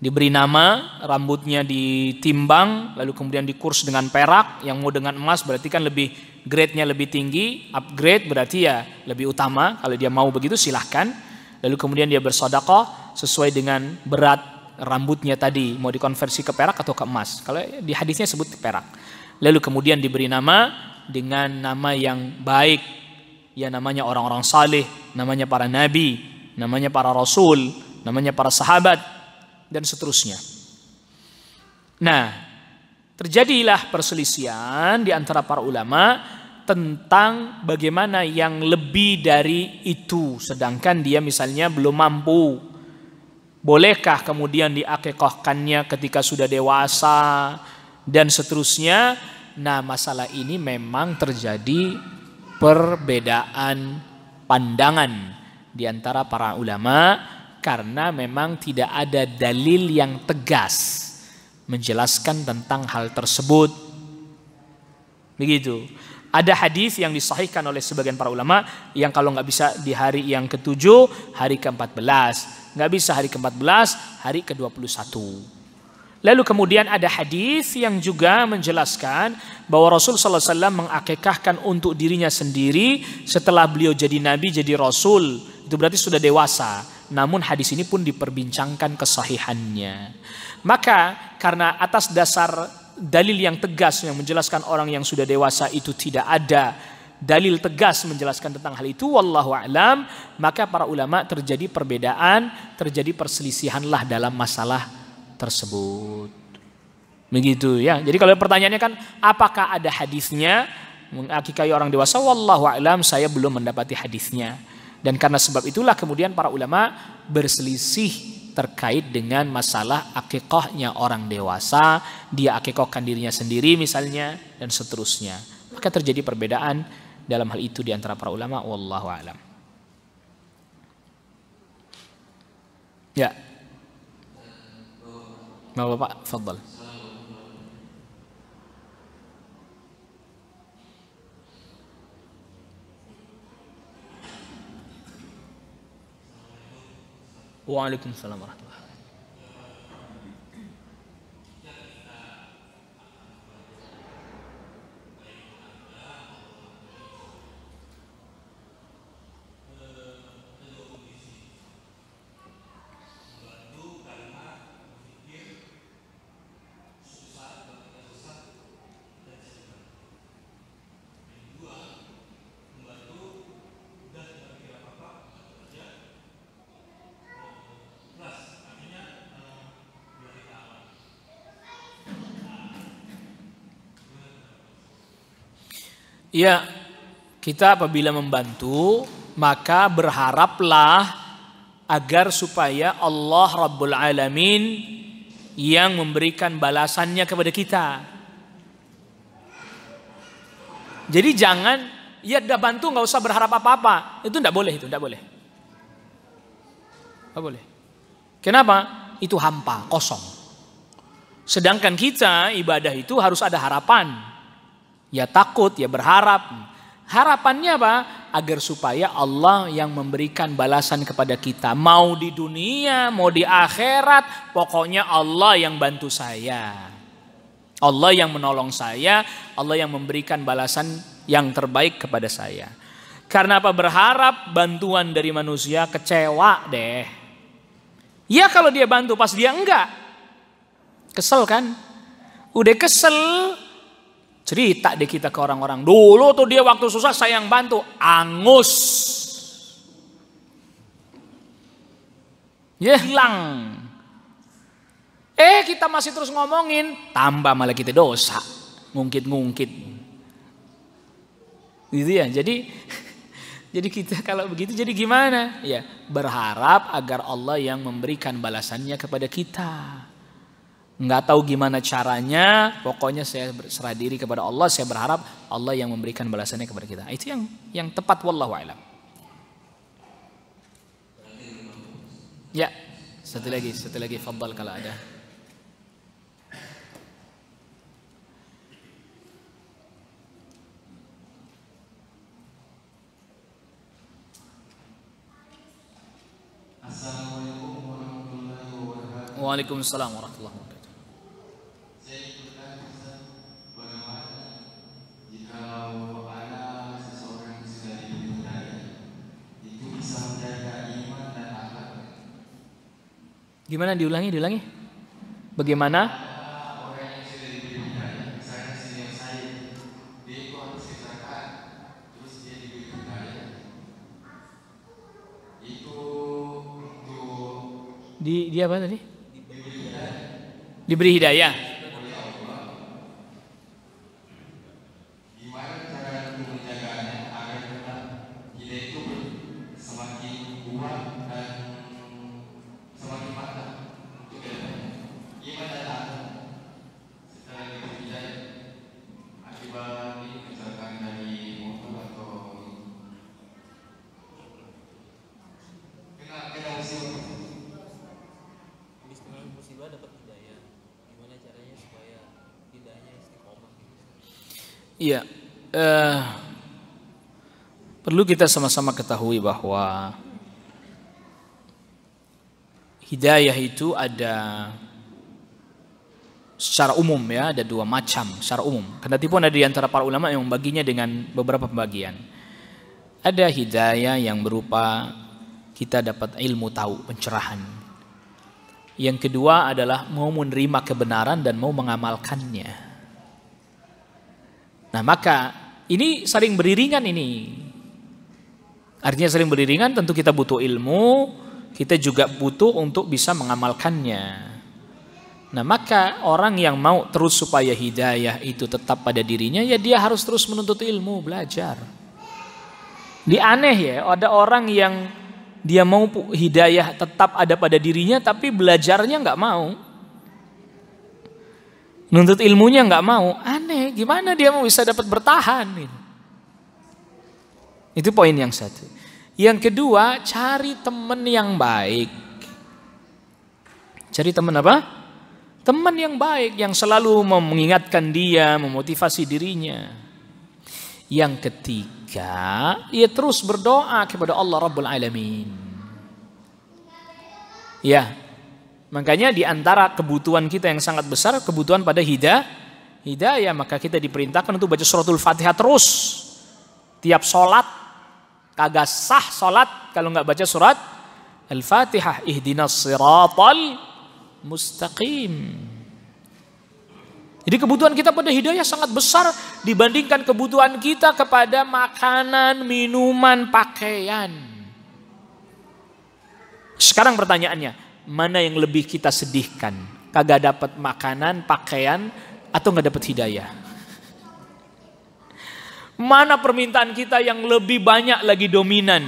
diberi nama, rambutnya ditimbang, lalu kemudian dikurs dengan perak. Yang mau dengan emas berarti kan lebih grade-nya lebih tinggi, upgrade berarti ya lebih utama. Kalau dia mau begitu silahkan. Lalu kemudian dia bersedekah sesuai dengan berat rambutnya tadi, mau dikonversi ke perak atau ke emas. Kalau di hadisnya sebut perak. Lalu kemudian diberi nama dengan nama yang baik, ya namanya orang-orang saleh, namanya para nabi, namanya para rasul, namanya para sahabat, dan seterusnya. Nah, terjadilah perselisihan di antara para ulama tentang bagaimana yang lebih dari itu, sedangkan dia misalnya belum mampu. Bolehkah kemudian diakikahkannya ketika sudah dewasa dan seterusnya? Nah, masalah ini memang terjadi perbedaan pandangan di antara para ulama karena memang tidak ada dalil yang tegas menjelaskan tentang hal tersebut. Begitu. Ada hadis yang disahihkan oleh sebagian para ulama yang kalau nggak bisa di hari yang ke-7, hari ke-14, nggak bisa hari ke-14, hari ke-21. Lalu kemudian ada hadis yang juga menjelaskan bahwa Rasul sallallahu alaihi wasallam mengakikahkan untuk dirinya sendiri setelah beliau jadi nabi, jadi rasul. Itu berarti sudah dewasa. Namun hadis ini pun diperbincangkan kesahihannya. Maka karena atas dasar dalil yang tegas yang menjelaskan orang yang sudah dewasa itu tidak ada dalil tegas menjelaskan tentang hal itu, wallahu a'lam, maka para ulama terjadi perbedaan, terjadi perselisihanlah dalam masalah tersebut. Begitu ya. Jadi kalau pertanyaannya kan apakah ada hadisnya mengakikahi orang dewasa, wallahu a'lam, saya belum mendapati hadisnya. Dan karena sebab itulah kemudian para ulama berselisih terkait dengan masalah akikahnya orang dewasa, dia akikahkan dirinya sendiri misalnya, dan seterusnya. Maka terjadi perbedaan dalam hal itu di antara para ulama, wallahu a'lam. Ya. Bapak, fadhal. Waalaikumsalam warahmatullahi wabarakatuh. Ya, kita apabila membantu, maka berharaplah agar supaya Allah Rabbul Alamin yang memberikan balasannya kepada kita. Jadi jangan, ya udah bantu nggak usah berharap apa-apa. Itu enggak boleh, itu enggak boleh. Enggak boleh. Kenapa? Itu hampa, kosong. Sedangkan kita ibadah itu harus ada harapan. Ya takut, ya berharap. Harapannya apa? Agar supaya Allah yang memberikan balasan kepada kita. Mau di dunia, mau di akhirat. Pokoknya Allah yang bantu saya. Allah yang menolong saya. Allah yang memberikan balasan yang terbaik kepada saya. Karena apa? Berharap bantuan dari manusia, kecewa deh. Ya kalau dia bantu pas dia enggak. Kesel kan? Udah kesel. Cerita deh kita ke orang-orang. Dulu tuh dia waktu susah saya yang bantu. Angus. Ya hilang. Kita masih terus ngomongin. Tambah malah kita dosa. Ngungkit-ngungkit. Gitu ya. Jadi kita kalau begitu jadi gimana? Ya berharap agar Allah yang memberikan balasannya kepada kita. Nggak tahu gimana caranya, pokoknya saya berserah diri kepada Allah, saya berharap Allah yang memberikan balasannya kepada kita. Itu yang tepat, wallahu a'lam. Ya, satu lagi, fadhal kalau ada. Assalamualaikum warahmatullahi wabarakatuh. Waalaikumsalam warahmatullahi wabarakatuh. Gimana diulangi? Bagaimana? Orang yang sudah diberi hidayah, misalnya senior saya, dia itu harus kecelakaan, terus dia diberi hidayah. Itu untuk Dia apa tadi? Diberi hidayah. gimana cara untuk menjaganya agar tetap kita itu semakin kuat dan semakin mantap untuk kedepannya. Gimana cara setelah diberi hidayah akibat ini kecelakaan dari motor atau kena musibah dapat hidayah. Gimana caranya supaya hidayahnya istiqomah? Iya, perlu kita sama-sama ketahui bahwa hidayah itu ada secara umum ya, ada dua macam secara umum. Kendati pun ada di antara para ulama yang membaginya dengan beberapa pembagian. Ada hidayah yang berupa kita dapat ilmu tahu, pencerahan. Yang kedua adalah mau menerima kebenaran dan mau mengamalkannya. Nah maka ini saling beriringan ini. Artinya saling beriringan, tentu kita butuh ilmu, kita juga butuh untuk bisa mengamalkannya. Nah maka orang yang mau terus supaya hidayah itu tetap pada dirinya, ya dia harus terus menuntut ilmu, belajar. Dia aneh ya, ada orang yang Dia mau hidayah tetap ada pada dirinya, tapi belajarnya nggak mau. Nuntut ilmunya nggak mau. Aneh, gimana dia mau bisa dapat bertahan? Itu poin yang satu. Yang kedua, cari teman yang baik. Cari teman apa? Teman yang baik, yang selalu mengingatkan dia, memotivasi dirinya. Yang ketiga, ia terus berdoa kepada Allah Rabbul Alamin. Ya, makanya di antara kebutuhan kita yang sangat besar, kebutuhan pada hidayah, maka kita diperintahkan untuk baca suratul Fatihah terus. Tiap sholat, kagak sah sholat kalau nggak baca surat Al-Fatihah. Ihdinas siratal mustaqim. Jadi kebutuhan kita pada hidayah sangat besar dibandingkan kebutuhan kita kepada makanan, minuman, pakaian. Sekarang pertanyaannya, mana yang lebih kita sedihkan? Kagak dapat makanan, pakaian, atau nggak dapat hidayah? Mana permintaan kita yang lebih banyak lagi dominan?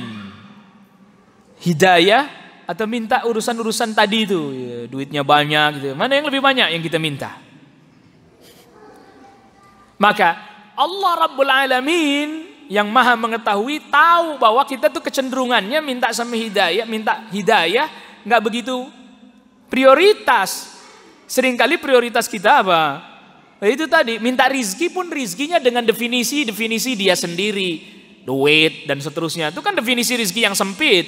Hidayah atau minta urusan-urusan tadi itu, ya, duitnya banyak gitu. Mana yang lebih banyak yang kita minta? Maka Allah Rabbul Alamin yang maha mengetahui tahu bahwa kita tuh kecenderungannya minta hidayah nggak begitu prioritas. Seringkali prioritas kita apa? Nah, itu tadi minta rizki pun rizkinya dengan definisi dia sendiri, duit dan seterusnya. Itu kan definisi rizki yang sempit.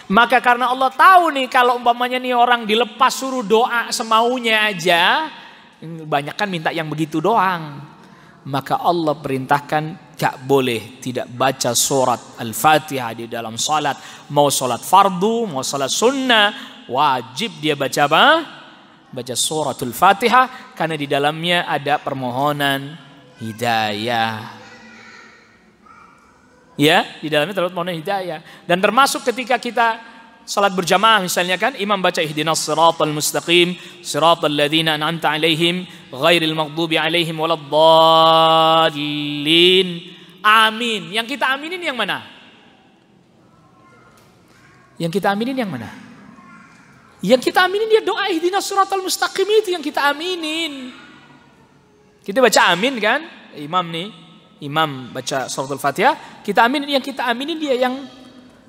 Maka karena Allah tahu nih kalau umpamanya nih orang dilepas suruh doa semaunya aja, banyak kan minta yang begitu doang. Maka Allah perintahkan gak boleh tidak baca surat Al-Fatihah di dalam salat. Mau salat fardu, mau salat sunnah, wajib dia baca apa? Baca suratul Fatihah, karena di dalamnya ada permohonan hidayah. Ya, di dalamnya terdapat permohonan hidayah. Dan termasuk ketika kita salat berjamaah misalnya kan, imam baca ihdinas siratal mustaqim, siratal ladzina an'amta alaihim, ghairil maghdubi alaihim waladdallin. Amin. Yang kita aminin yang mana? Yang kita aminin yang mana? Yang kita aminin dia doa ihdinas siratal mustaqim, itu yang kita aminin. Kita baca amin kan? Imam baca suratul Fatihah, kita aminin, yang kita aminin dia yang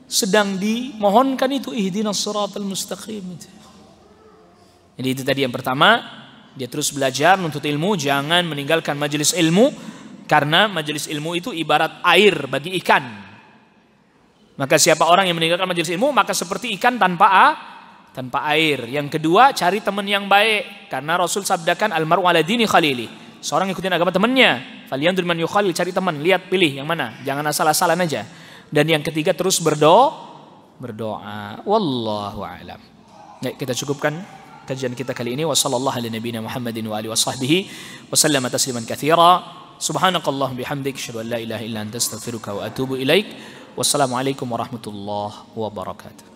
sedang dimohonkan itu ihdinas siratal mustaqim itu. Jadi itu tadi yang pertama, dia terus belajar nuntut ilmu, jangan meninggalkan majelis ilmu, karena majelis ilmu itu ibarat air bagi ikan. Maka siapa orang yang meninggalkan majelis ilmu maka seperti ikan tanpa air. Yang kedua, cari teman yang baik, karena Rasul sabdakan almaru ala dini khalili. Seorang ikutin agama temannya. Falyanzur man yukhalil, cari teman, lihat pilih yang mana, jangan asal-asalan aja. Dan yang ketiga terus berdoa. Wallahu a'lam. Baik, kita cukupkan kajian kita kali ini. Wassallallahu ala nabiyina Muhammadin wa alihi washabbihi wa sallama tasliman katsira. Subhanakallahumma bihamdik, asyhadu an la ilaha illa anta astaghfiruka wa atubu ilaik. Wassalamualaikum warahmatullahi wabarakatuh.